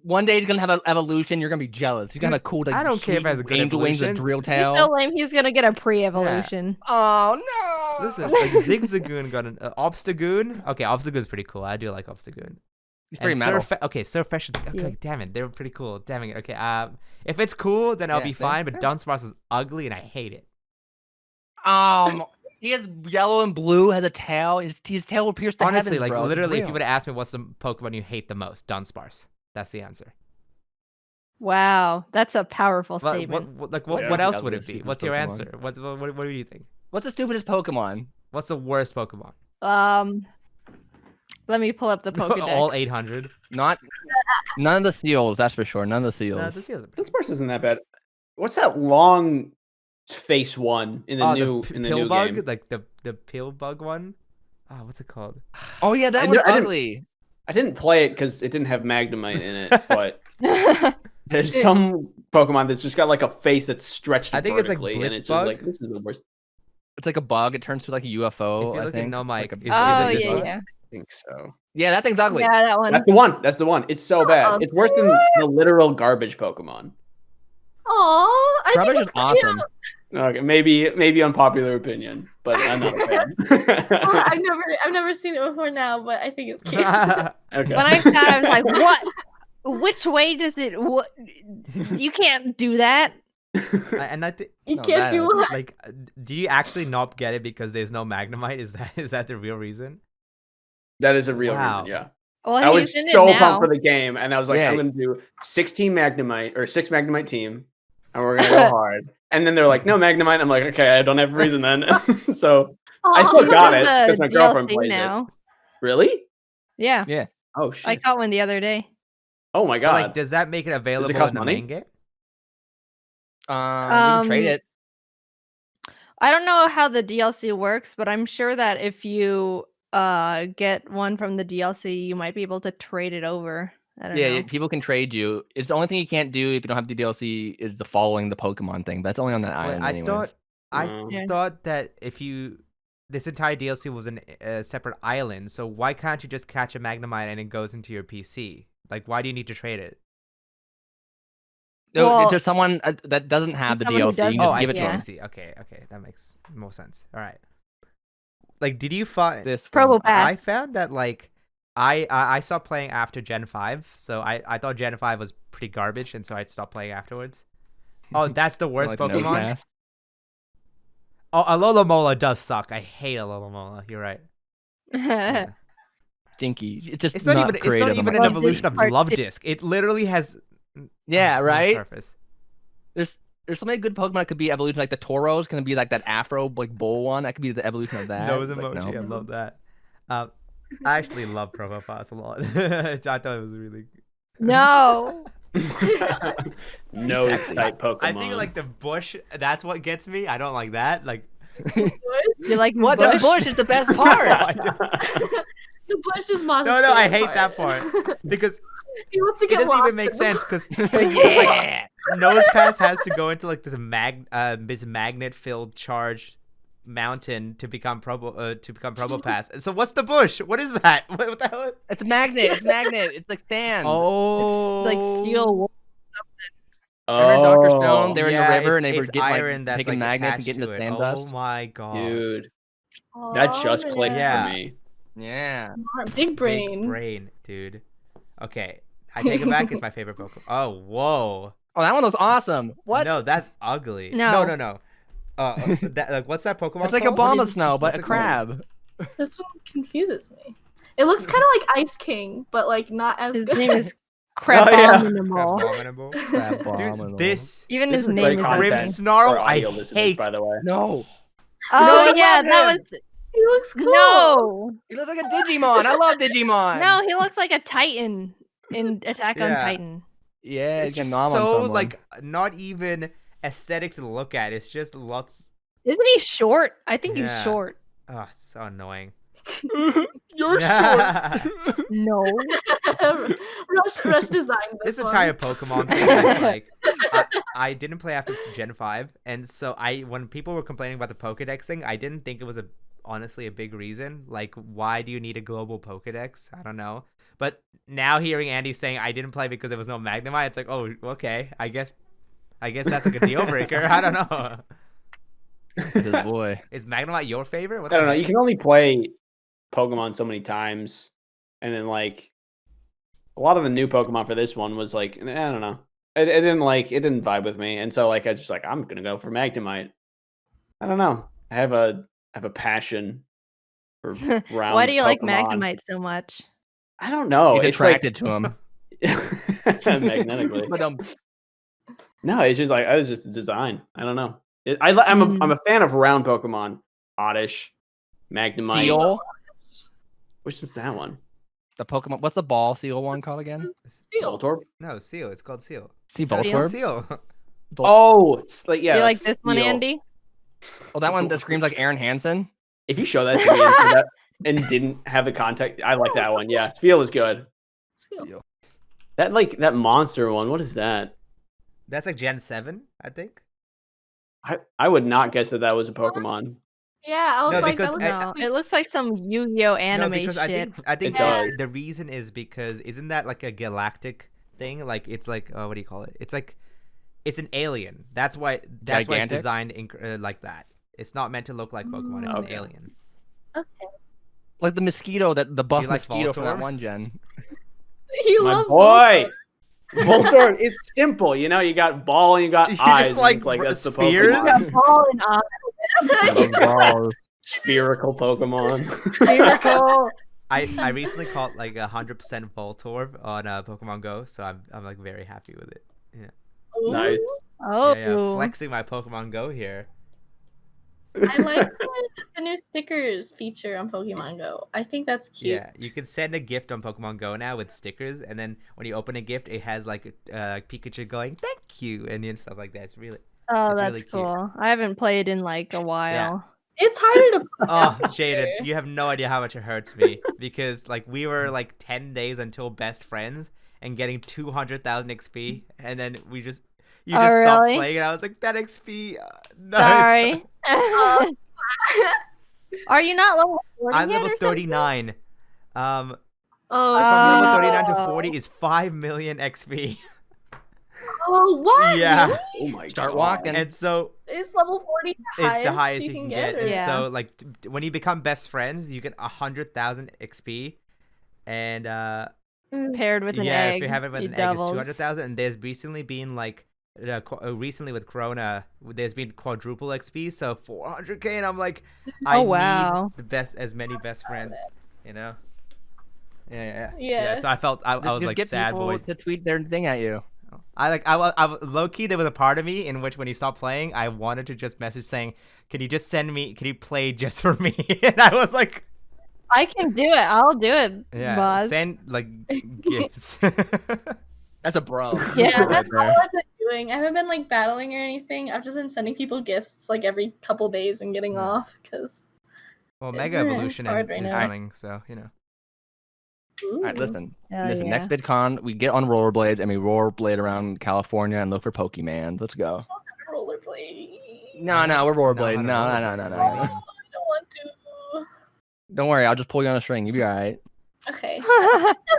One day he's gonna have an evolution. You're gonna be jealous. He's gonna have a cool, like, I don't care if it has a good angel wings, a evolution. drill He's tail. so lame. He's gonna get a pre-evolution. Oh no! Listen, like Zigzagoon got an Obstagoon. Okay, Obstagoon's pretty cool. I do like Obstagoon. He's pretty And metal. Surfetch. Okay, Yeah. damn it, they were pretty cool. Damn it. Okay, if it's cool, then I'll Yeah, be fair, fine. But fair. Dunsparce is ugly, and I hate it. He has yellow and blue. Has a tail. His tail will pierce the Honestly, heavens, like bro. It's literally, if you real. would have asked me what's the Pokemon you hate the most, Dunsparce. That's the answer. Wow, that's a powerful What, statement. what Yeah. else That would was it be? stupid What's your Pokemon. answer? What do you think? What's the stupidest Pokemon? What's the worst Pokemon? Let me pull up the Pokedex. All 800. None of the seals. That's for sure. None of the seals. No, the seals are pretty Dunsparce isn't that bad. What's that long face one in the new pill bug, game? like the pill bug one. Oh, what's it called? Oh yeah, that I one's knew- I didn't- ugly. I didn't play it because it didn't have Magnemite in it, but there's some Pokemon that's just got like a face that's stretched I think it's like vertically, and it's Blipbug. just like, this is the worst. It's like a bug. It turns to like a UFO. If you I look at think. No Mic, Like a- is Oh it this yeah, one? yeah, I think so. Yeah, that thing's ugly. yeah. That one. That's the one. That's the one. It's so bad. Oh, It's worse than the literal garbage Pokemon. Aw, I Rubbish think is it's awesome. Okay, maybe unpopular opinion, but I'm not a fan. Well, I've never seen it before now, but I think it's cute. Okay. When I saw it, I was like, "What? Which way does it? What? You can't do that." And I think You No, can't that- do what? like, do you actually not get it because there's no Magnemite? Is that the real reason? That is a real Wow. reason, yeah. Well, I was he's in so it now. pumped for the game, and I was like, Yeah. I'm going to do 16 Magnemite, or 6 Magnemite team, and we're going to go hard. And then they're like, no Magnemite. I'm like, okay, I don't have a reason then. So, I Aw. still got it, The because my girlfriend DLC plays it. now. Really? Yeah, Yeah. Oh, shit. I got one the other day. Oh my But, like, god. does that make it available cost in the money? main game? We can trade it. I don't know how the DLC works, but I'm sure that if you get one from the DLC, you might be able to trade it over. I don't know. People can trade you. It's the only thing you can't do if you don't have the DLC is the following the Pokemon thing. But that's only on that Wait, island, I anyways. Yeah. thought that if this entire DLC was a separate island, so why can't you just catch a Magnemite and it goes into your PC? Like, why do you need to trade it? No, Well, there's someone that doesn't have the someone who DLC. You doesn't. can Oh, just give it to yeah. them. I see. Okay, that makes more sense. All right. Like, did you find This Probo one. Pass. I found that like I stopped playing after Gen 5, so I thought Gen 5 was pretty garbage, and so I stopped playing afterwards. Oh, that's the worst Like, no Pokemon? pass. Oh, Alola does suck. I hate Alola. You're right. Yeah. Stinky. It's just It's not even creative an enough. Love evolution of Disc Love Part Disc. It literally has Yeah, no right? purpose. There's so many good Pokemon that could be evolution. Like the Tauros can be like that Afro like bull one. That could be the evolution of that. Nose Like, emoji. no. I love that. I actually love Promo Pass a lot. I thought it was really. No. No Sexy. type Pokemon. I think like the bush. That's what gets me. I don't like that. Like You like What bush? the bush is the best part. The bush is Maz's No, I favorite hate that part because He wants to it get doesn't lost even make in the sense because Yeah. Nose Pass has to go into like this magnet-filled charged mountain to become Probo Pass. So what's the bush? What is that? What the hell? It's a magnet. It's magnet. It's like sand. Oh, It's like steel wool. Remember Dr. Stone? They were in yeah, the river and they were it's getting iron like that's taking like magnets and attached getting to the it. sand Oh dust. my god, Dude, that just clicked Yeah. for me. Yeah. Smart. Big brain. Big brain, dude. Okay, I take it back. It's my favorite Pokemon. Oh, whoa. Oh, that one was awesome. What? No, that's ugly. No. No. That like what's that Pokemon? It's like a called? bomb What of is- snow, but what's a it called? crab. This one confuses me. It looks kind of like Ice King, but like not as His good. name is yeah. Crabominable. Abominable. Crab Dude, abominable. this Even This his is name great is content Grim ugly. Snarl, for I audio listeners, hate. by the way. No. Oh I yeah, love that him. was He looks cool. no. He looks like a Digimon. I love Digimon. No, he looks like a Titan in Attack on Yeah. Titan. Yeah, It's he's gonna just nom on so someone. like not even aesthetic to look at. It's just lots. Isn't he short? I think he's Yeah. short. Oh, so annoying. You're Yeah. No. Rush designed this This one. entire Pokemon thing, is, like, I didn't play after Gen 5, and so when people were complaining about the Pokedex thing, I didn't think it was honestly a big reason. Like, why do you need a global Pokedex? I don't know. But now hearing Andy saying I didn't play because there was no Magnemite, it's like, oh, okay. I guess that's like a deal breaker. I don't know. His boy. Is Magnemite your favorite? What I the don't know. heck? You can only play Pokemon so many times, and then like a lot of the new Pokemon for this one was like I don't know. It didn't vibe with me, and so like I just like I'm gonna go for Magnemite. I don't know. I have a passion for round. Why do you like Pokemon. Magnemite so much? I don't know. He's It's like attracted to him. magnetically. But No, it's just like I was just the design. I don't know. I'm a fan of round Pokemon. Oddish, Magnemite. Seal. Which is that one? The Pokemon. What's the ball seal one called again? Seal. Voltorb? No, Seal. It's called Seal. See Seal? Voltorb. Seal. Oh, it's like yeah. Do you like this one, Steel. Andy? Oh, that one that screams like Aaron Hansen. If you show that to me and didn't have the context, I like that one. Yeah, Feel is good. Seal. That monster one. What is that? That's like Gen 7, I think. I would not guess that was a Pokemon. Yeah, I was No, like, because that looks No, it looks like some Yu-Gi-Oh anime No, because shit. I think It does. the reason is because isn't that like a galactic thing? Like it's like what do you call it? It's like it's an alien. That's why it's Gigantic? designed like that. It's not meant to look like Pokemon. It's an Okay. alien. okay. Like the mosquito, the buff you like mosquito from that Voltorb? one gen. You My love boy. Voltorb. It's simple. You know, you got ball and you got You eyes. just and like it's like that's the spears? Pokemon. Ball and eye. Spherical Pokemon. Spherical. I recently caught like 100% Voltorb on Pokemon Go, so I'm like very happy with it. Ooh. Nice. Oh. Yeah, flexing my Pokemon Go here. I like the new stickers feature on Pokemon Go. I think that's cute. Yeah, you can send a gift on Pokemon Go now with stickers, and then when you open a gift, it has like Pikachu going "thank you" and stuff like that. It's really Oh, It's that's really cute. cool. I haven't played in like a while. It's harder to play. Oh, that Jaiden, feature. you have no idea how much it hurts me because like we were like 10 days until best friends and getting 200,000 XP, and then you just stopped really? playing, and I was like, that XP. No, Sorry. Are you not level 40 I'm yet level or something? 39. Oh, From level no. 39 to 40 is 5 million XP. Oh, what? Yeah. Really? Oh my Start god. walking. And so Is level 40 it's the highest you you can get? get. or- And Yeah. so like when you become best friends, you get 100,000 XP, and Paired with an yeah, egg. if you have it with it an egg, it's doubles. 200,000. And there's recently been like recently with Corona, there's been quadruple XP, so 400k, and I'm like, I Oh, wow. need as many best friends, you know. Yeah. Yeah. So I felt I was Just like get sad people boy. to tweet their thing at you. I low key, there was a part of me in which when he stopped playing, I wanted to just message saying, can you play just for me? And I was like, I can do it. I'll do it, yeah, Maaz. send like gifts. That's a bro. Yeah, right that's all there. I've been doing. I haven't been like battling or anything. I've just been sending people gifts like every couple days and getting Yeah. off because. Well, It's Mega hard Evolution right is now. coming, so you know. All right, listen. Hell Listen, yeah. next VidCon, we get on rollerblades and we rollerblade around California and look for Pokemon. Let's go. Rollerblade. No, we're rollerblading. Know how No. to rollerblade. Oh, I don't want to. Don't worry, I'll just pull you on a string. You'll be all right. Okay.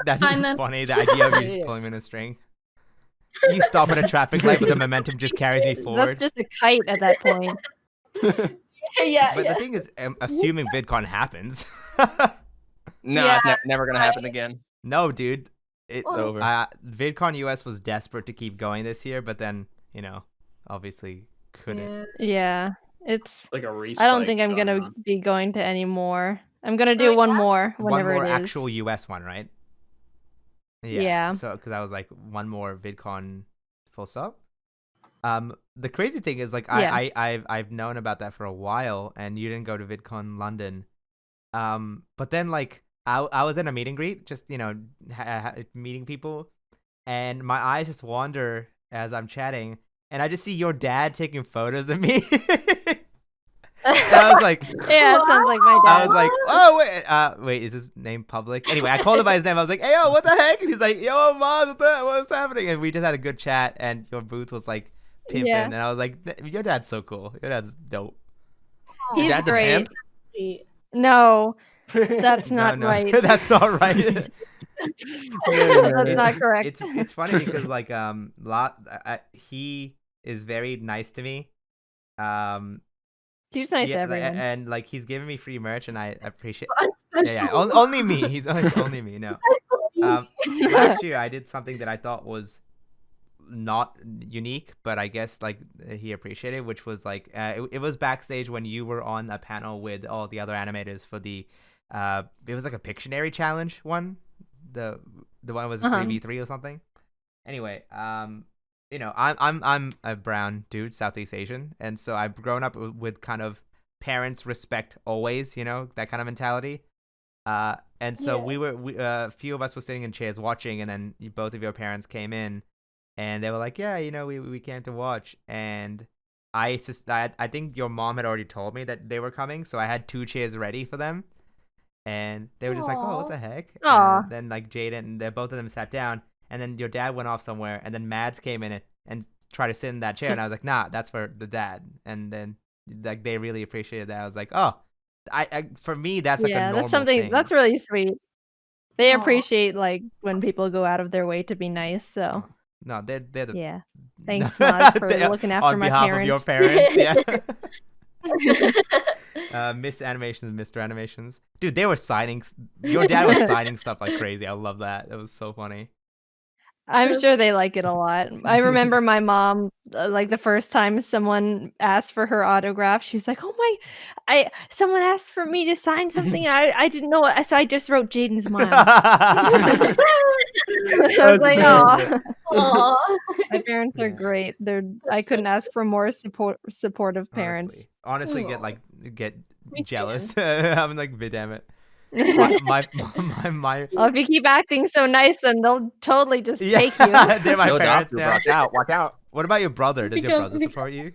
That's Fine, then. funny. The idea of you just pulling me in a string. You stop at a traffic light, but the momentum just carries me forward. That's just a kite at that point. Yeah. But the thing is, assuming VidCon happens. No, Yeah, it's never gonna happen again. No, dude. It's Well, over. VidCon US was desperate to keep going this year, but then, you know, obviously couldn't. Yeah. It's Like a respike. I don't think I'm going gonna on. be going to any more. I'm gonna do one more whenever One more it is. actual US one, right? Yeah. So, because I was like, one more VidCon full stop. The crazy thing is, like, Yeah. I've known about that for a while, and you didn't go to VidCon London. But then, like, I was in a meet and greet, just, you know, meeting people, and my eyes just wander as I'm chatting, and I just see your dad taking photos of me. And I was like, Yeah, it sounds like my dad. I was like, oh wait, is his name public? Anyway, I called him by his name. I was like, hey, yo, what the heck? And he's like, yo, Maaz, what's happening? And we just had a good chat, and your booth was like pimping, Yeah. and I was like, your dad's so cool. Your dad's dope. He's Dad's a great. pimp? No, that's No, not no, right. that's not right. That's not correct. It's funny because like he is very nice to me. He's nice to Yeah, everyone. and like he's giving me free merch, and I appreciate. I'm Yeah, special. only me. He's only me. No. Last year I did something that I thought was not unique, but I guess like he appreciated, which was like it was backstage when you were on a panel with all the other animators for the it was like a Pictionary challenge one. The one was 3v3 or something. Anyway, you know, I'm a brown dude, Southeast Asian, and so I've grown up with kind of parents respect always, you know, that kind of mentality. And so a few of us were sitting in chairs watching, and then both of your parents came in, and they were like, yeah, you know, we came to watch, and I think your mom had already told me that they were coming, so I had 2 chairs ready for them, and they were just like, oh, what the heck? Aw. And then like Jaiden, both of them sat down, and then your dad went off somewhere, and then Mads came in and tried to sit in that chair, and I was like, nah, that's for the dad, and then like they really appreciated that. I was like, oh, I for me that's like a normal that's something thing. that's really sweet. They Aw. appreciate like when people go out of their way to be nice. So No, they're the yeah, thanks, Maaz, for They- looking after on my behalf parents. of your parents. Yeah. Miss Animations, Mr. Animations, dude, they were signing. Your dad was signing stuff like crazy. I love that. It was so funny. I'm sure they like it a lot. I remember my mom, like the first time someone asked for her autograph, she was like, "Oh my, someone asked for me to sign something, and I didn't know it, so I just wrote Jaiden's smile." I was like, "Oh, Aw. my parents are Yeah. great. I couldn't ask for more supportive parents." Honestly, get like get Me jealous. too. I'm like, damn it. My Well, if you keep acting so nice, then they'll totally just yeah, take you. they're my Yo, parents doctor, now. watch out, watch out. What about your brother? Does your Become- brother support you?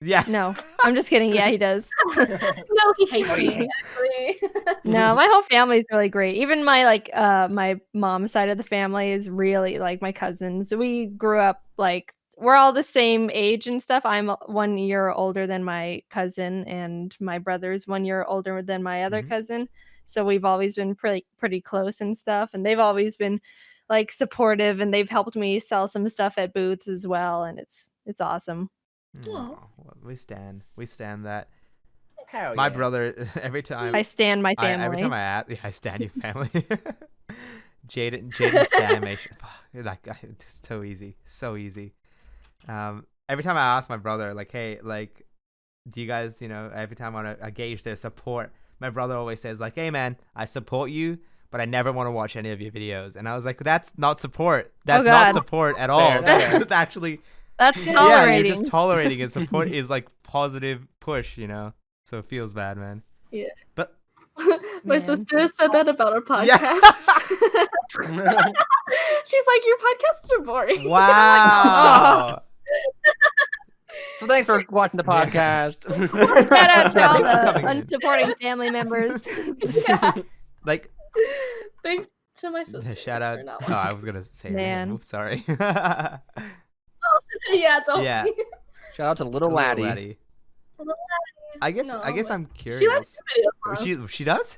Yeah. No, I'm just kidding. Yeah, he does. No, he hates me. Actually. No, my whole family is really great. Even my my mom's side of the family is really like my cousins. We grew up like we're all the same age and stuff. I'm 1 year older than my cousin, and my brother's 1 year older than my other Mhm. cousin. So we've always been pretty close and stuff. And they've always been like supportive, and they've helped me sell some stuff at booths as well. And it's awesome. Aw, well, we stand that. Hell My yeah. brother, every time I stand my family. every time I stand your family. Jaiden Stanimation. That guy is so easy. Every time I ask my brother, like, hey, like, do you guys, every time I want to gauge their support, my brother always says, like, hey, man, I support you, but I never want to watch any of your videos. And I was like, that's not support. That's not God. support at all. Fair. That's actually, That's yeah, tolerating. you're just tolerating it. Support is like positive push, So it feels bad, man. Yeah. But My Man. sister has said that about our Yeah. podcasts. She's like, your podcasts are boring. wow. So thanks for watching the podcast. Shout out to all Thanks for the coming in. unsupporting family members. Like, Thanks to my sister. shout out. for not Oh, I watching. was gonna say her Man. name. Oops, sorry. Yeah, don't. Yeah. Shout out to little Little Laddi. Laddi. Little I guess No, I'm She curious. likes the videos. from us. She does?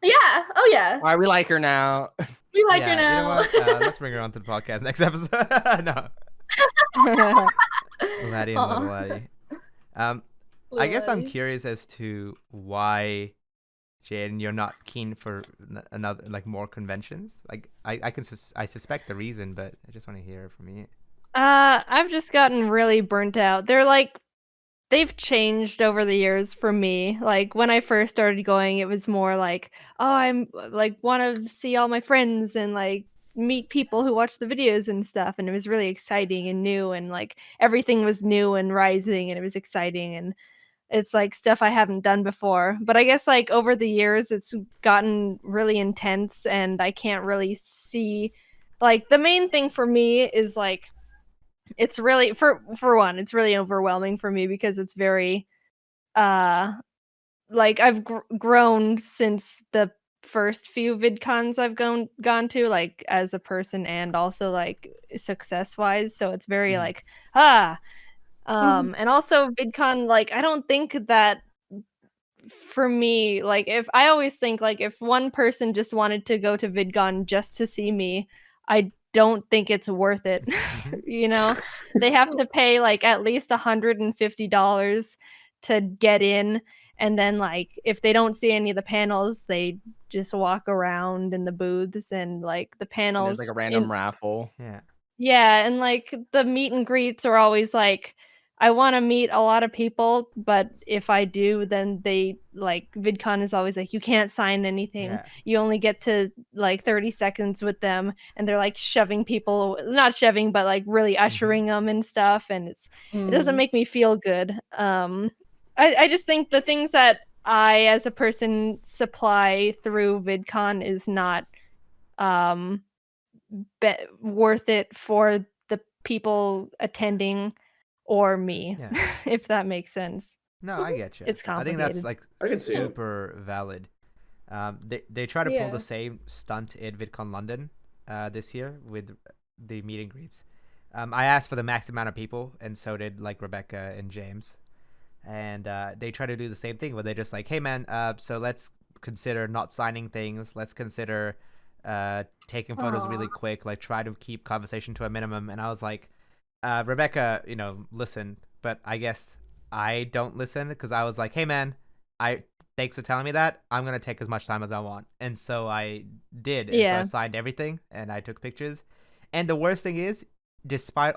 Yeah. Oh yeah. All right, we like her now. We like Yeah, her now. You know what? Let's bring her onto the podcast next episode. No. Laddi and Aw. little Laddi. I Little guess I'm Laddi. curious as to why, Jaiden, you're not keen for another more conventions. Like I suspect the reason, but I just want to hear it from you. I've just gotten really burnt out. They've changed over the years for me. Like when I first started going, it was more like, oh, I'm like want to see all my friends and like meet people who watch the videos and stuff, and it was really exciting and new, and like everything was new and rising, and it was exciting, and it's like stuff I haven't done before. But I guess like over the years it's gotten really intense, and I can't really see like the main thing for me is like it's really for one, it's really overwhelming for me because it's very like I've grown since the first few VidCons I've gone to, like as a person and also like success wise, so it's very Mhm. like and also VidCon, like I don't think that for me, like if I always think like if one person just wanted to go to VidCon just to see me, I don't think it's worth it. They have to pay like at least $150 to get in, and then like if they don't see any of the panels, they just walk around in the booths, and like the And panels there's like a random raffle. Yeah. yeah, and like the meet and greets are always like, I want to meet a lot of people, but if I do, then they like VidCon is always like, you can't sign anything. Yeah. You only get to like 30 seconds with them, and they're like shoving people, not shoving, but like really ushering them and stuff, and it doesn't make me feel good. I just think the things that I as a person supply through VidCon is not worth it for the people attending or me. Yeah. If that makes sense. No, I get you. It's I think that's complicated. like I can see it. super valid. They try to pull Yeah. the same stunt at VidCon London this year with the meet and greets. I asked for the max amount of people, and so did like Rebecca and James. And they try to do the same thing where they're just like, hey man, so let's consider not signing things. Let's consider taking photos really Aw. quick. Like try to keep conversation to a minimum. And I was like, Rebecca, listen, but I guess I don't listen because I was like, hey man, thanks for telling me that. I'm gonna take as much time as I want, and so I did. And so Yeah. I signed everything and I took pictures. And the worst thing is, despite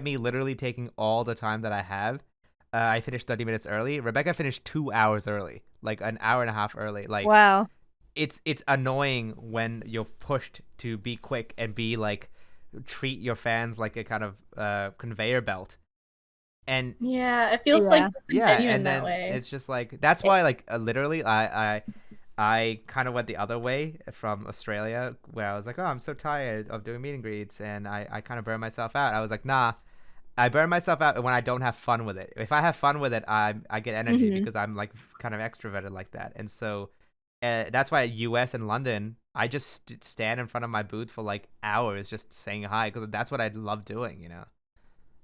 me literally taking all the time that I have, I finished 30 minutes early. Rebecca finished 2 hours early, like an hour and a half early. Like Wow. it's annoying when you're pushed to be quick and be like treat your fans like a kind of conveyor belt. And Yeah, it feels Yeah. like yeah, disingenuous in and that then way. it's just like that's why like literally I kind of went the other way from Australia, where I was like, oh, I'm so tired of doing meet and greets, and I kind of burned myself out. I was like, nah, I burn myself out when I don't have fun with it. If I have fun with it, I get energy Mhm. because I'm like kind of extroverted like that. And so that's why at US and London, I just stand in front of my booth for like hours just saying hi because that's what I love doing, you know.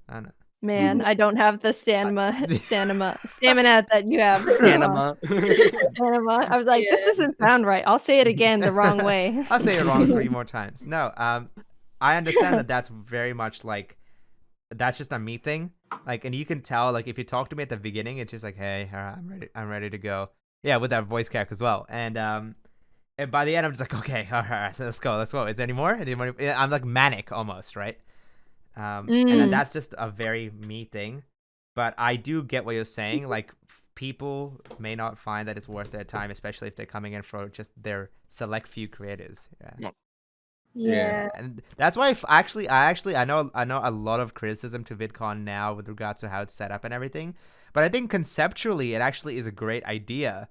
I don't know. Man, I don't have the stamina that you have. Anima. Stamina. I was like, this Yeah. doesn't sound right. I'll say it again the wrong way. I'll say it wrong 3 more times. No, I understand that that's very much like that's just a me thing. Like, and you can tell like if you talk to me at the beginning, it's just like, hey, all right, I'm ready to go. Yeah, with that voice crack as well. And by the end, I'm just like, okay, all right, let's go. Is there any more? I'm like manic almost, right? And then Mm. that's just a very me thing. But I do get what you're saying. Like, people may not find that it's worth their time, especially if they're coming in for just their select few creators. Yeah. Yeah. And that's why I know a lot of criticism to VidCon now with regards to how it's set up and everything. But I think conceptually it actually is a great idea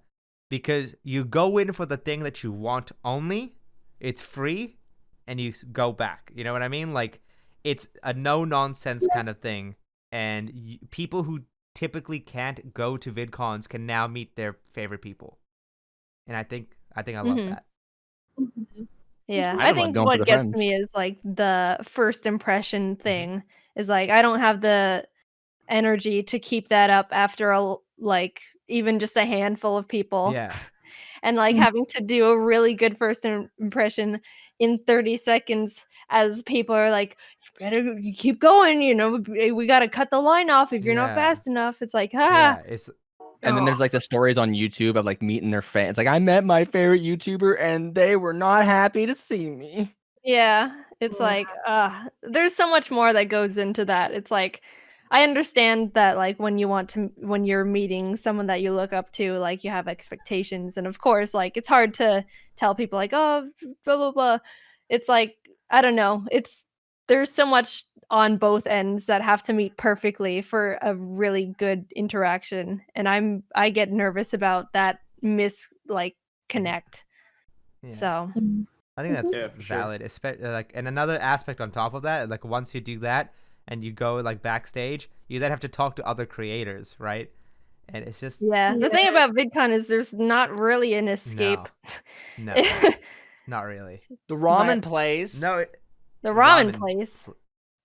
because you go in for the thing that you want only, it's free, and you go back. You know what I mean? Like, it's a no nonsense kind of thing, and people who typically can't go to VidCons can now meet their favorite people. And I think I love Mhm. that. Yeah, I I don't like think going for what the gets friends. me is like the first impression thing is like I don't have the energy to keep that up after like even just a handful of people. Yeah. And like having to do a really good first impression in 30 seconds as people are like, you better keep going, you know, we got to cut the line off if you're not Yeah. fast enough. It's like, Yeah, it's And then there's like the stories on YouTube of like meeting their fans. Like I met my favorite YouTuber and they were not happy to see me. yeah, it's Yeah. like, there's so much more that goes into that. It's like, I understand that like when you're meeting someone that you look up to, like you have expectations. And of course, like it's hard to tell people like, oh, blah, blah, blah. It's like, I don't know. There's so much on both ends that have to meet perfectly for a really good interaction. And I get nervous about that connect. yeah. So I think that's Yeah, for sure. valid. Like, and another aspect on top of that, like once you do that and you go like backstage, you then have to talk to other creators, right? And it's just yeah, the thing about VidCon is there's not really an escape. no, not really. The ramen But- place. No, The ramen place.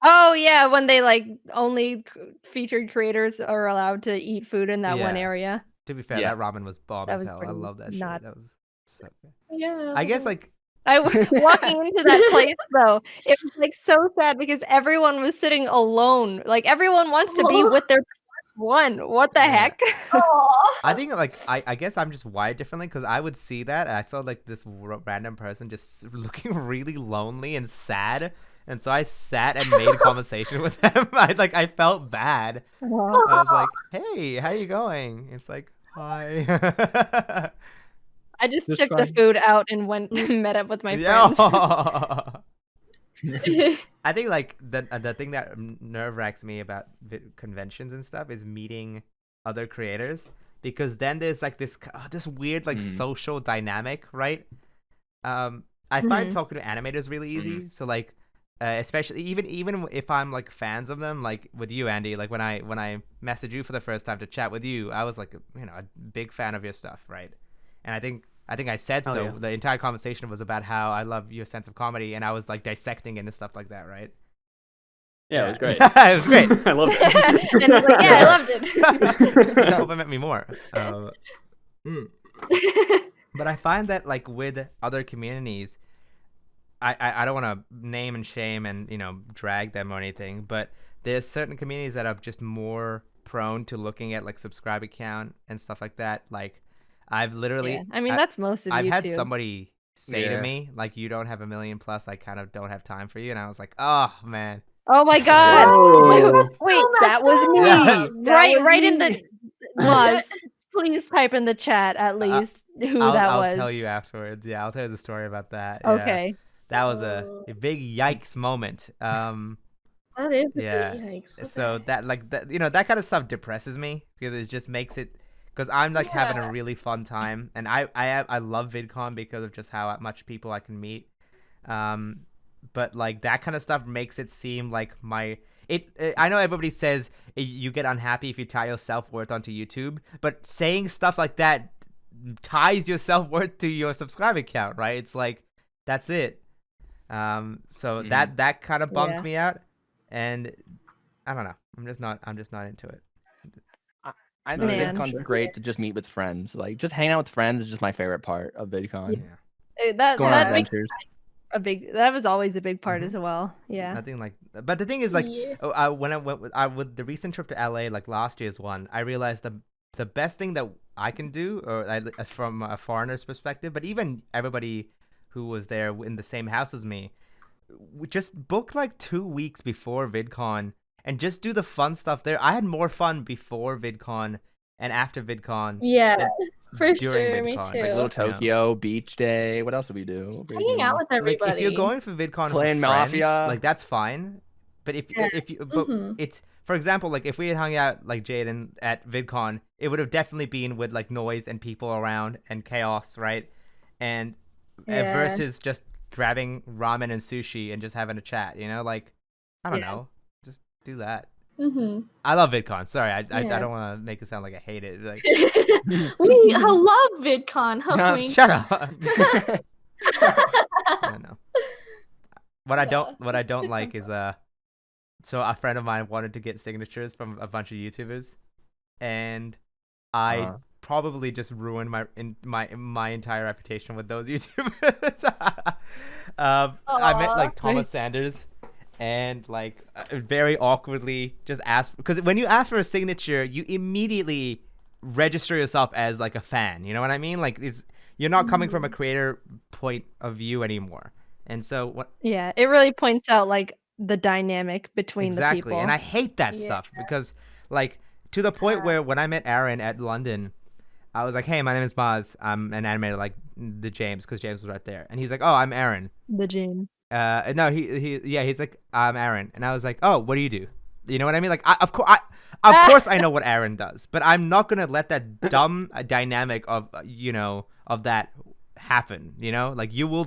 Oh yeah, when they like only featured creators are allowed to eat food in that one Yeah. area. To be fair, Yeah. that ramen was bomb That as was hell. I pretty love that not- shit. That was so good. Yeah. I guess like I was walking into that place though. It was like so sad because everyone was sitting alone. Like everyone wants to be with their one. What the Yeah. heck? Aw. I think like I guess I'm just wired differently because I would see that and I saw like this random person just looking really lonely and sad, and so I sat and made a conversation with them. I felt bad. I was like, "Hey, how you going?" It's like, "Hi." I just Just took the fine. food out and went met up with my Yeah. friends. I think like the thing that nerve wracks me about conventions and stuff is meeting other creators, because then there's like this weird like social dynamic, right? I find talking to animators really easy. So like, especially even if I'm like fans of them, like with you, Andy. Like when I messaged you for the first time to chat with you, I was like, you know, a big fan of your stuff, right? And I think I said Oh, so. yeah. The entire conversation was about how I love your sense of comedy, and I was like dissecting it and stuff like that, right? Yeah, it was great. It was great. I loved it. And I was like, yeah, I loved it. I hope I met me more. But I find that like with other communities, I don't want to name and shame and drag them or anything, but there's certain communities that are just more prone to looking at like subscriber count and stuff like that. Like I've literally, Yeah, I mean, that's most of I've YouTube. had somebody say to Yeah. me like, "You don't have 1 million plus. I kind of don't have time for you," and I was like, "Oh man." Oh my god! Whoa. Wait, messed that was me. Yeah. Right in the Maaz. Please type in the chat at least who that I'll was. tell you afterwards. Yeah, I'll tell you the story about that. Yeah. Okay. That was a big yikes moment. That is Yeah. yikes. What So the that like that that kind of stuff depresses me because it just makes it because I'm like having a Yeah. really fun time and I love VidCon because of just how much people I can meet. But like that kind of stuff makes it seem like I know everybody says you get unhappy if you tie your self-worth onto YouTube, but saying stuff like that ties your self-worth to your subscriber count, right? It's like that's it. So that kind of bums Yeah. me out, and I don't know. I'm just not into it. I No, think Man. VidCon's great to just meet with friends. Like just hanging out with friends is just my favorite part of VidCon. Yeah. That Going on Yeah. that makes adventures. that was always a big part Mhm. as well. Yeah. Nothing like, but the thing is, like, Yeah. when I went with the recent trip to LA, like last year's one, I realized the best thing that I can do, or as from a foreigner's perspective, but even everybody who was there in the same house as me, just book like 2 weeks before VidCon and just do the fun stuff there. I had more fun before VidCon and after VidCon Yeah, than for during sure. Me VidCon. too. Like little You know? Tokyo beach day. What else did we do? Just hanging out with everybody. Like if you're going for VidCon Playing for friends, Mafia. like that's fine. But Yeah. but Mhm. it's for example, like if we had hung out like Jaiden at VidCon, it would have definitely been with like noise and people around and chaos, right? And Yeah. versus just grabbing ramen and sushi and just having a chat, you know? Like I don't Yeah. know, just do that. Mhm. I love VidCon. Sorry, I Yeah. don't want to make it sound like I hate it. Like We love VidCon. No, Wink. shut up. I know. What I don't VidCon's like is so a friend of mine wanted to get signatures from a bunch of YouTubers, and I probably just ruined my entire reputation with those YouTubers. I met like Thomas Sanders, and like very awkwardly just asked because when you ask for a signature, you immediately register yourself as like a fan. You know what I mean? Like you're not coming from a creator point of view anymore. And so what? Yeah, it really points out like the dynamic between Exactly, the people. and I hate that Yeah. stuff because, like, to the point where when I met Aaron at London, I was like, "Hey, my name is Maaz. I'm an animator, like the James, because James was right there." And he's like, "Oh, I'm Aaron." The gym. No, he's like, "I'm Aaron," and I was like, "Oh, what do you do?" You know what I mean? Like, of course, I know what Aaron does, but I'm not gonna let that dumb dynamic of of that happen. You know, like you will.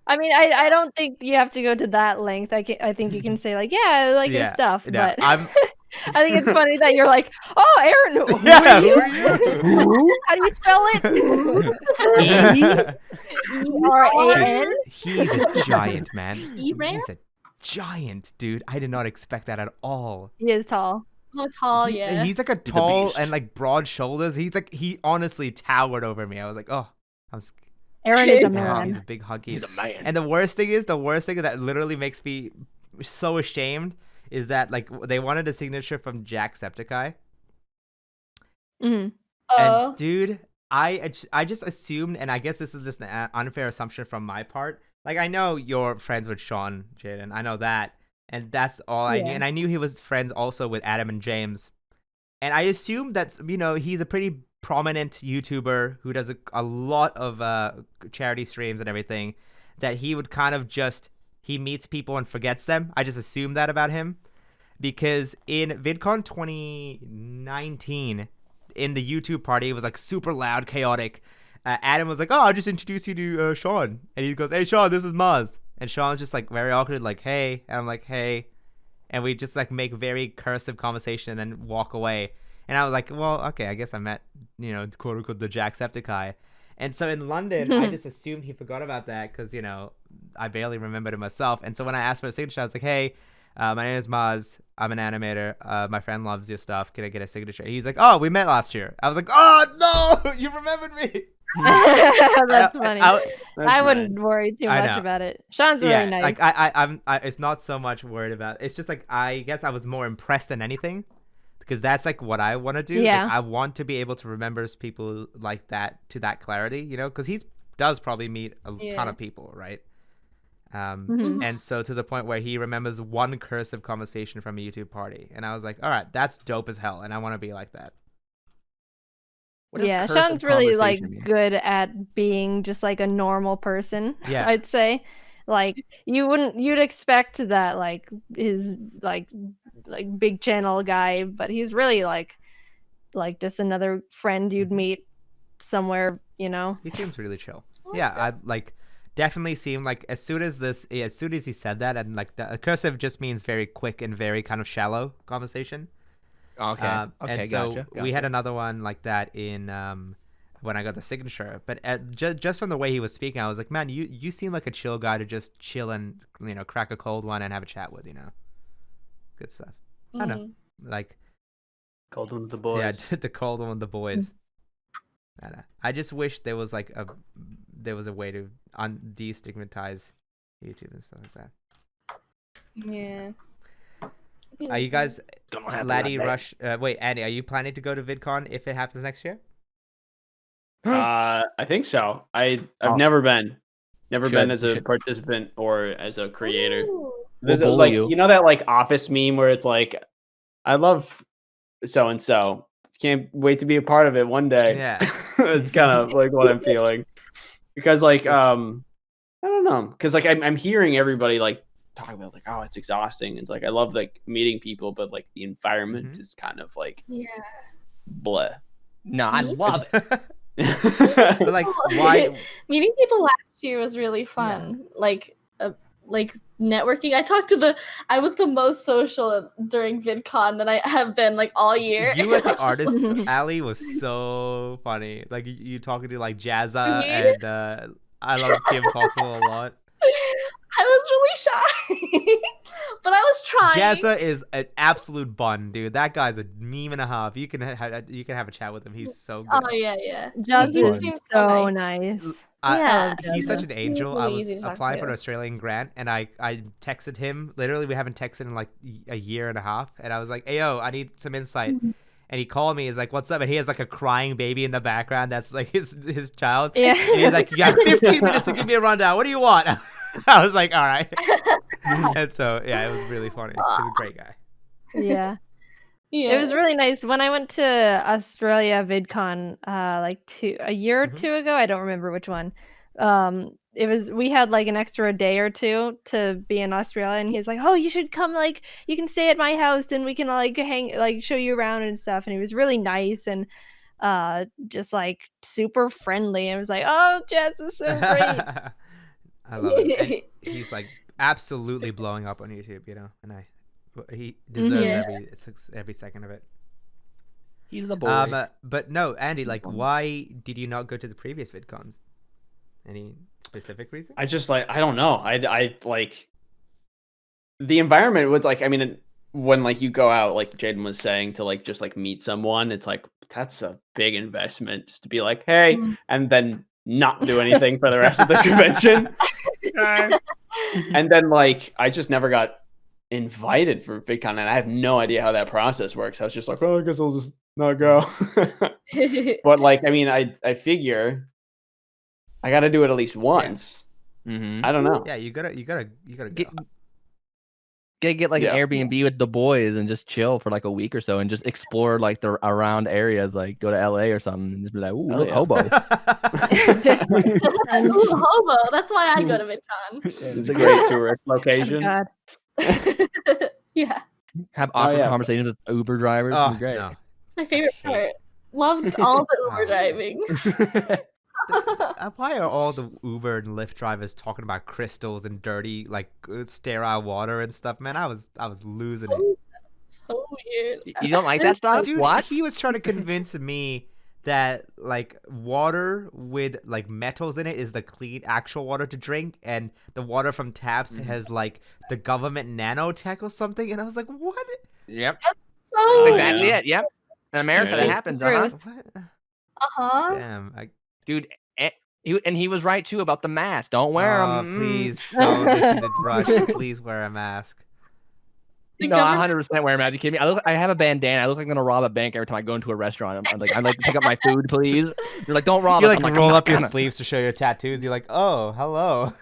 I mean, I don't think you have to go to that length. I think you can say like, yeah, I like your stuff, no, but I'm. I think it's funny that you're like, oh, Aaron, who Yeah, are who you? are you? How do you spell it? ERAN. He's a giant, man. E-Ran? He's a giant, dude. I did not expect that at all. He is tall. Oh, tall, yeah. He's like a tall and like broad shoulders. He honestly towered over me. I was like, oh, Aaron is a he's man. a big huggy. He's a man. And the worst thing that literally makes me so ashamed is that like they wanted a signature from Jacksepticeye. Mhm. Oh. And dude, I just assumed, and I guess this is just an unfair assumption from my part. Like I know you're friends with Sean, Jaiden. I know that, and that's all I knew. Yeah. And I knew he was friends also with Adam and James. And I assumed that he's a pretty prominent YouTuber who does a lot of charity streams and everything. That he would kind of he meets people and forgets them. I just assumed that about him, because in VidCon 2019. In the YouTube party, it was like super loud, chaotic. Adam was like, "Oh, I'll just introduce you to Sean," and he goes, "Hey, Sean, this is Maaz." And Sean's just like very awkward, like, "Hey," and I'm like, "Hey," and we just like make very cursive conversation and then walk away. And I was like, "Well, okay, I guess I met, quote unquote, the Jacksepticeye." And so in London, I just assumed he forgot about that because I barely remembered it myself. And so when I asked for a signature, I was like, "Hey, my name is Maaz. I'm an animator. My friend loves your stuff. Can I get a signature?" And he's like, "Oh, we met last year." I was like, "Oh no, you remembered me." That's funny. I wouldn't nice. worry too I much know. about it. Sean's really Yeah, nice. like I'm it's not so much worried about. It's just like I guess I was more impressed than anything, because that's like what I want to do. Yeah. Like, I want to be able to remember people like that to that clarity, because he does probably meet a ton of people, right? Mhm. And so to the point where he remembers one cursive conversation from a YouTube party, and I was like, all right, that's dope as hell, and I want to be like that. What does Yeah, cursive Sean's really like conversation mean? good at being just like a normal person. Yeah. I'd say. Like you'd expect that like his like big channel guy, but he's really like just another friend you'd meet somewhere, you know. He seems really chill. Well, Yeah, that's I like definitely seem like as soon as he said that, and like the cursive just means very quick and very kind of shallow conversation. Okay. Okay. And so Gotcha. we had another one like that in when I got the signature. But just from the way he was speaking, I was like, man, you seem like a chill guy to just chill and crack a cold one and have a chat with, good stuff. I know, like Cold one with the boys. yeah, the cold one with the boys. I know. I just wish there was like a way to destigmatize YouTube and stuff like that. Yeah. Are you guys, Don't have Laddi, that. Rush? Wait, Andy, are you planning to go to VidCon if it happens next year? I think so. I've Oh. never been. Never been Should- as a should. participant or as a creator. Ooh. There's We'll like bully you. you know that like office meme where it's like, I love so and so. Can't wait to be a part of it one day. Yeah. It's kind of like what I'm feeling. Because like I don't know. Because like I'm hearing everybody like talk about like, oh, it's exhausting. It's like I love like meeting people, but like the environment Mhm. is kind of like Yeah. bleh. No, I love it. But like, why? Meeting people last year was really fun. Like networking. I was the most social during VidCon that I have been like all year. You at the I was just artist like, alley was so funny. Like you talking to like Jazza Me? and I love Kim Possible a lot. I was really shy, but I was trying. Jazza is an absolute bun, dude. That guy's a meme and a half. You can have a chat with him. He's so good. Oh yeah. Jazz He is seems so nice. nice. Yeah. He's such an Jazza. angel. I Really was easy to talk applying for to. an Australian grant, and I texted him. Literally, we haven't texted in like a year and a half, and I was like, "Hey, yo, I need some insight." And he called me. He's like, "What's up?" And he has like a crying baby in the background. That's like his child. Yeah. And he's like, "You got 15 minutes to give me a rundown. What do you want?" I was like, "All right." And so yeah, it was really funny. He's a great guy. Yeah. Yeah. It was really nice when I went to Australia VidCon a year or Mhm. two ago. I don't remember which one. We had like an extra day or two to be in Australia, and he's like, "Oh, you should come. Like, you can stay at my house, and we can like show you around and stuff." And he was really nice and just like super friendly. And I was like, "Oh, Jazz is so great." I love it. And he's like absolutely blowing up on YouTube, and he deserves Yeah. every second of it. He's the boy. But no, Andy, like, why did you not go to the previous VidCons? Any specific reason? I just like I don't know. I like the environment was like I mean when like you go out like Jaiden was saying to like just like meet someone, it's like that's a big investment just to be like hey and then not do anything for the rest of the convention. And then like I just never got invited for VidCon and I have no idea how that process works. I was just like, well, I guess I'll just not go. But like I mean I figure I got to do it at least once. Mm-hmm. I don't know. Yeah, you gotta Get, go. get like Yeah. an Airbnb with the boys and just chill for like a week or so and just explore like the around areas, like go to LA or something and just be like, ooh, Hell look, yeah. hobo. Ooh, hobo. That's why I go to VidCon. It's a great tourist location. God. Yeah, Have awkward yeah. conversations with Uber drivers. Oh, It'd be great. no. it's my favorite part. Loved all the Uber Oh. driving. Why are all the Uber and Lyft drivers talking about crystals and dirty, like sterile water and stuff? Man, I was losing it. So weird. You don't like that stuff? Dude, What? he was trying to convince me that like water with like metals in it is the clean actual water to drink, and the water from taps has like the government nanotech or something. And I was like, what? Yep. So Oh, Exactly yeah. it. Yep. In America, Yeah, that it is. happens. Truth. What? Damn. Dude, and he was right too about the mask. Don't wear them. Please don't listen to Rush. Please wear a mask. The No, I government- 100% wear a mask. You kidding me? I have a bandana. I look like I'm gonna rob a bank every time I go into a restaurant. I'm like, I'd like to pick up my food, please. You're like, don't rob You us. like I'm roll I'm up not your gonna. sleeves to show your tattoos. You're like, oh, hello.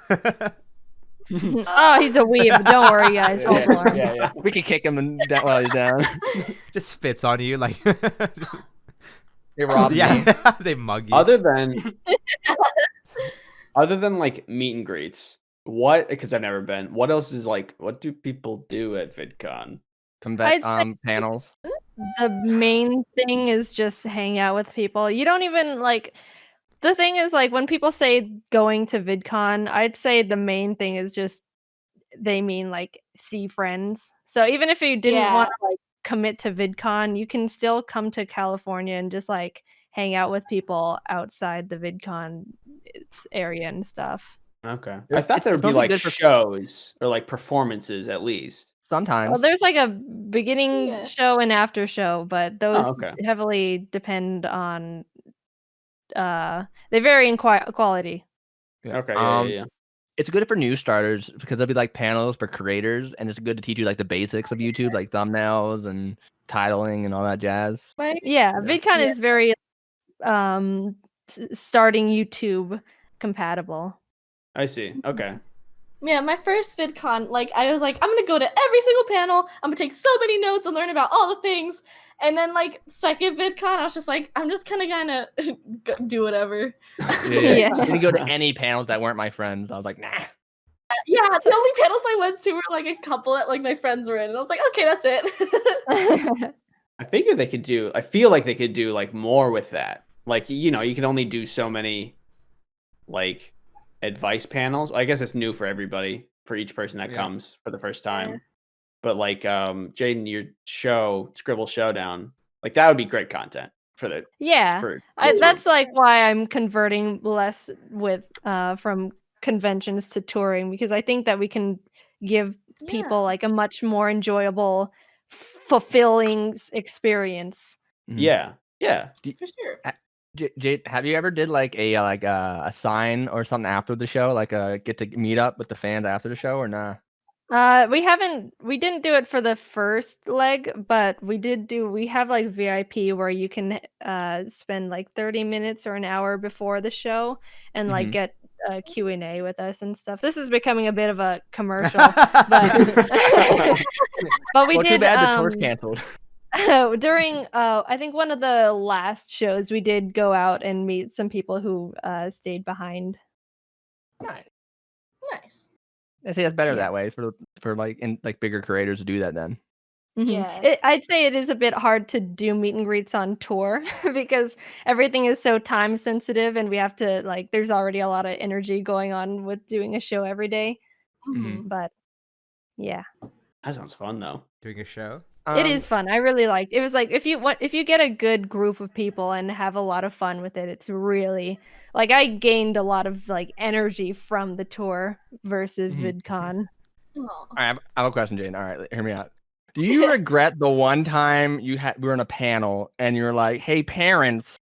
Oh, he's a weeb. Don't worry, guys. Hold on. Yeah. We can kick him and while he's down. Just spits on you like. They rob me. Yeah, they mug you. Other than like meet and greets, what? Because I've never been. What else is like? What do people do at VidCon? I'd say Panels. the main thing is just hang out with people. You don't even like. The thing is, like, when people say going to VidCon, I'd say the main thing is just they mean like see friends. So even if you didn't Yeah. want to like commit to VidCon, you can still come to California and just like hang out with people outside the VidCon area and stuff. Okay, I It's- thought it's there would be supposed to be like good for- shows or like performances at least. Sometimes. Well, there's like a beginning Yeah. show and after show, but those okay. heavily depend on they vary in quality. Yeah. Okay, yeah. It's good for new starters because there'll be like panels for creators, and it's good to teach you like the basics of YouTube, like thumbnails and titling and all that jazz. Right? Yeah, Yeah. VidCon is very starting YouTube compatible. I see. Okay. Yeah, my first VidCon, like I was like, I'm gonna go to every single panel. I'm gonna take so many notes and learn about all the things. And then like second VidCon, I was just like, I'm just gonna do whatever. Yeah. I didn't go to any panels that weren't my friends. I was like, nah. Yeah, the only panels I went to were like a couple that like my friends were in, and I was like, okay, that's it. I figure they could do. I feel like they could do like more with that. Like you can only do so many, like, advice panels. I guess it's new for everybody, for each person that comes for the first time. Yeah. But like, Jaiden, your show, Scribble Showdown, like that would be great content for the. Yeah, For that's like why I'm converting less with from conventions to touring, because I think that we can give people like a much more enjoyable, fulfilling experience. Yeah. For sure. Jade, have you ever did like a sign or something after the show, like get to meet up with the fans after the show, or nah? We didn't do it for the first leg, but we have like VIP where you can spend like 30 minutes or an hour before the show and like get Q&A with us and stuff. This is becoming a bit of a commercial, but we Well, did too bad the tour's canceled. during I think one of the last shows we did go out and meet some people who stayed behind. Nice. I say that's better that way for like bigger creators to do that then. Yeah. I'd say it is a bit hard to do meet and greets on tour because everything is so time sensitive, and we have to like there's already a lot of energy going on with doing a show every day. But yeah, That sounds fun though. Doing a show. it is fun. I really liked it. Was like if you get a good group of people and have a lot of fun with it, it's really like I gained a lot of like energy from the tour versus VidCon. Aw. All right, I have a question, Jane. All right, hear me out. Do you regret the one time we were in a panel and you're like, "Hey, parents,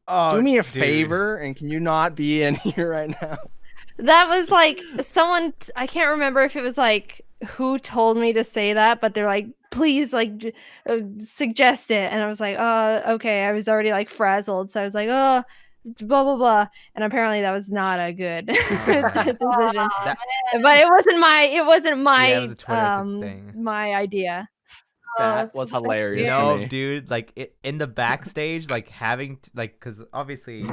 do me a favor, and can you not be in here right now?" That was like someone I can't remember if it was like who told me to say that, but they're like, please like suggest it, and I was like, okay. I was already like frazzled, so I was like, blah blah blah, and apparently that was not a good decision. But it wasn't my Yeah, it was a Twitter thing. my idea. That was hilarious to No, me. dude, like in the backstage, like having like, because obviously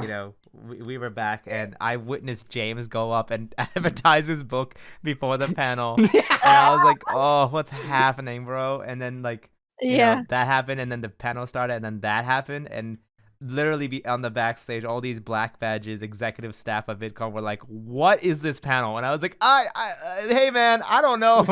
we were back, and I witnessed James go up and advertise his book before the panel, and I was like, oh, what's happening, bro? And then like you know, that happened, and then the panel started, and then that happened, and literally be on the backstage, all these black badges, executive staff of VidCon were like, what is this panel? And I was like, hey man, I don't know.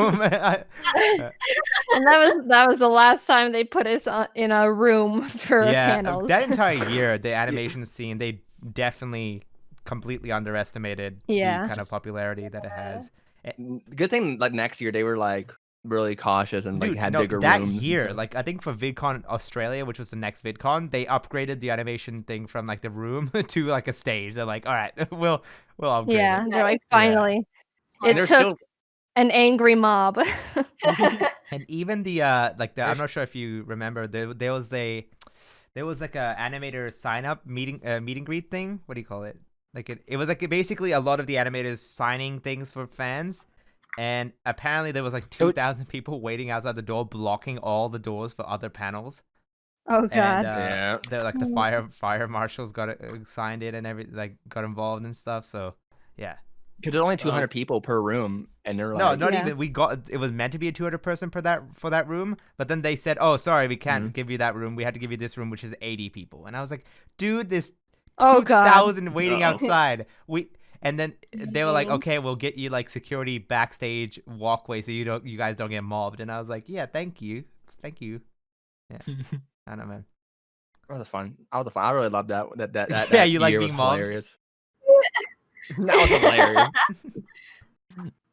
And that was the last time they put us in a room for panels. That entire year, the animation scene, they definitely completely underestimated the kind of popularity that it has. Good thing, like next year they were like really cautious and like had bigger that rooms. year, like I think for VidCon Australia, which was the next VidCon, they upgraded the animation thing from like the room to like a stage. They're like, all right, we'll upgrade. Yeah, it. they're like finally. Yeah. It took an angry mob. And even the I'm not sure if you remember, there was like a animator sign up meet and greet thing. What do you call it? Like it was like basically a lot of the animators signing things for fans. And apparently there was like 2,000 people waiting outside the door, blocking all the doors for other panels. Oh god. And they're like the fire marshals got signed in and everything, like got involved and stuff. So yeah, Because there's only 200 people per room, and they're No, like, not Yeah. even. We got it was meant to be a 200 person for that room, but then they said, "Oh, sorry, we can't give you that room. We had to give you this room, which is 80 people." And I was like, "Dude, this Oh, God. 2,000 waiting Uh-oh. outside." And then they were like, Mhm. "Okay, we'll get you like security backstage walkway so you guys don't get mobbed." And I was like, "Yeah, thank you." Yeah, I don't know, man. that was fun. I really loved that. Yeah, That you like year being was mobbed? hilarious. That was hilarious.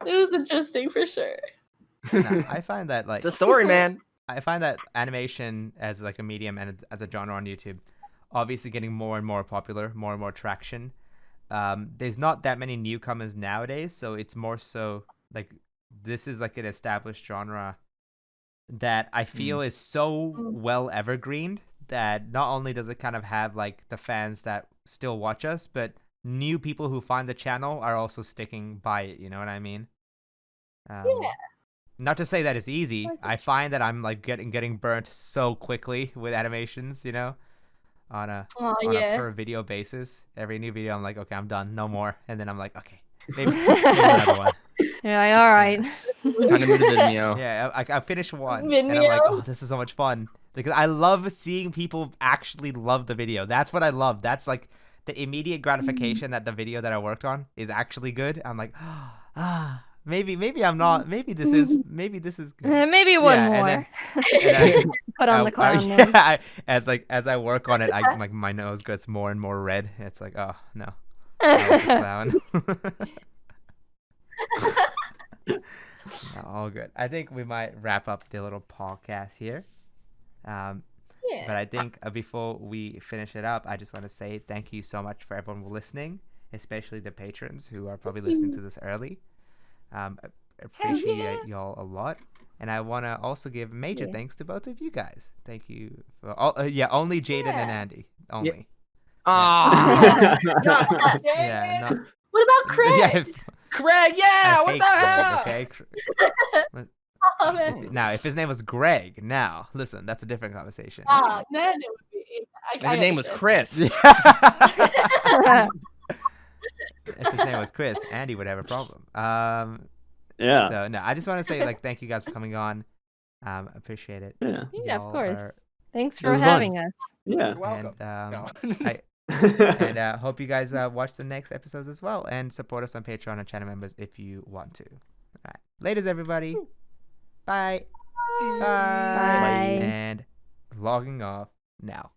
It was interesting for sure. No, I find that like It's a story, man. I find that animation as like a medium and as a genre on YouTube, obviously getting more and more popular, more and more traction. There's not that many newcomers nowadays, so it's more so like this is like an established genre that I feel is so well evergreened that not only does it kind of have like the fans that still watch us, but new people who find the channel are also sticking by it. You know what I mean? Yeah. Not to say that it's easy. Like it. I find that I'm like getting burnt so quickly with animations, you know, on a Oh on a yeah. per video basis. Every new video, I'm like, okay, I'm done, no more. And then I'm like, okay, maybe another one. Yeah, all right. Time to move to Vimeo. Yeah, I finished one, and I'm like, oh, this is so much fun because I love seeing people actually love the video. That's what I love. That's like the immediate gratification that the video that I worked on is actually good. I'm like, maybe I'm not. Maybe this is good. Maybe one Yeah, more. and then Put on the clown yeah, nose. as I work on it, like my nose gets more and more red. It's like, oh no, that was a clown. No, all good. I think we might wrap up the little podcast here. But Yeah. I think before we finish it up, I just want to say thank you so much for everyone listening, especially the patrons who are probably listening to this early. I appreciate y'all a lot. And I want to also give major thanks to both of you guys. Thank you. Only Jaiden and Andy. Only. Ah, Yeah, not, What about Craig? yeah, Craig, yeah, I what hate the hell? Greg, okay? Oh, man. Now, if his name was Greg, now, listen, that's a different conversation. Then it would be. If his name was understand. Chris. If his name was Chris, Andy would have a problem. Yeah. So, no, I just want to say, like, thank you guys for coming on. Appreciate it. Yeah. Yeah, of Y'all course. are- Thanks It for was fun. having us. Yeah. You're welcome. And, No. and hope you guys watch the next episodes as well and support us on Patreon and channel members if you want to. All right. Laters, everybody. Bye. Bye. Bye. And logging off now.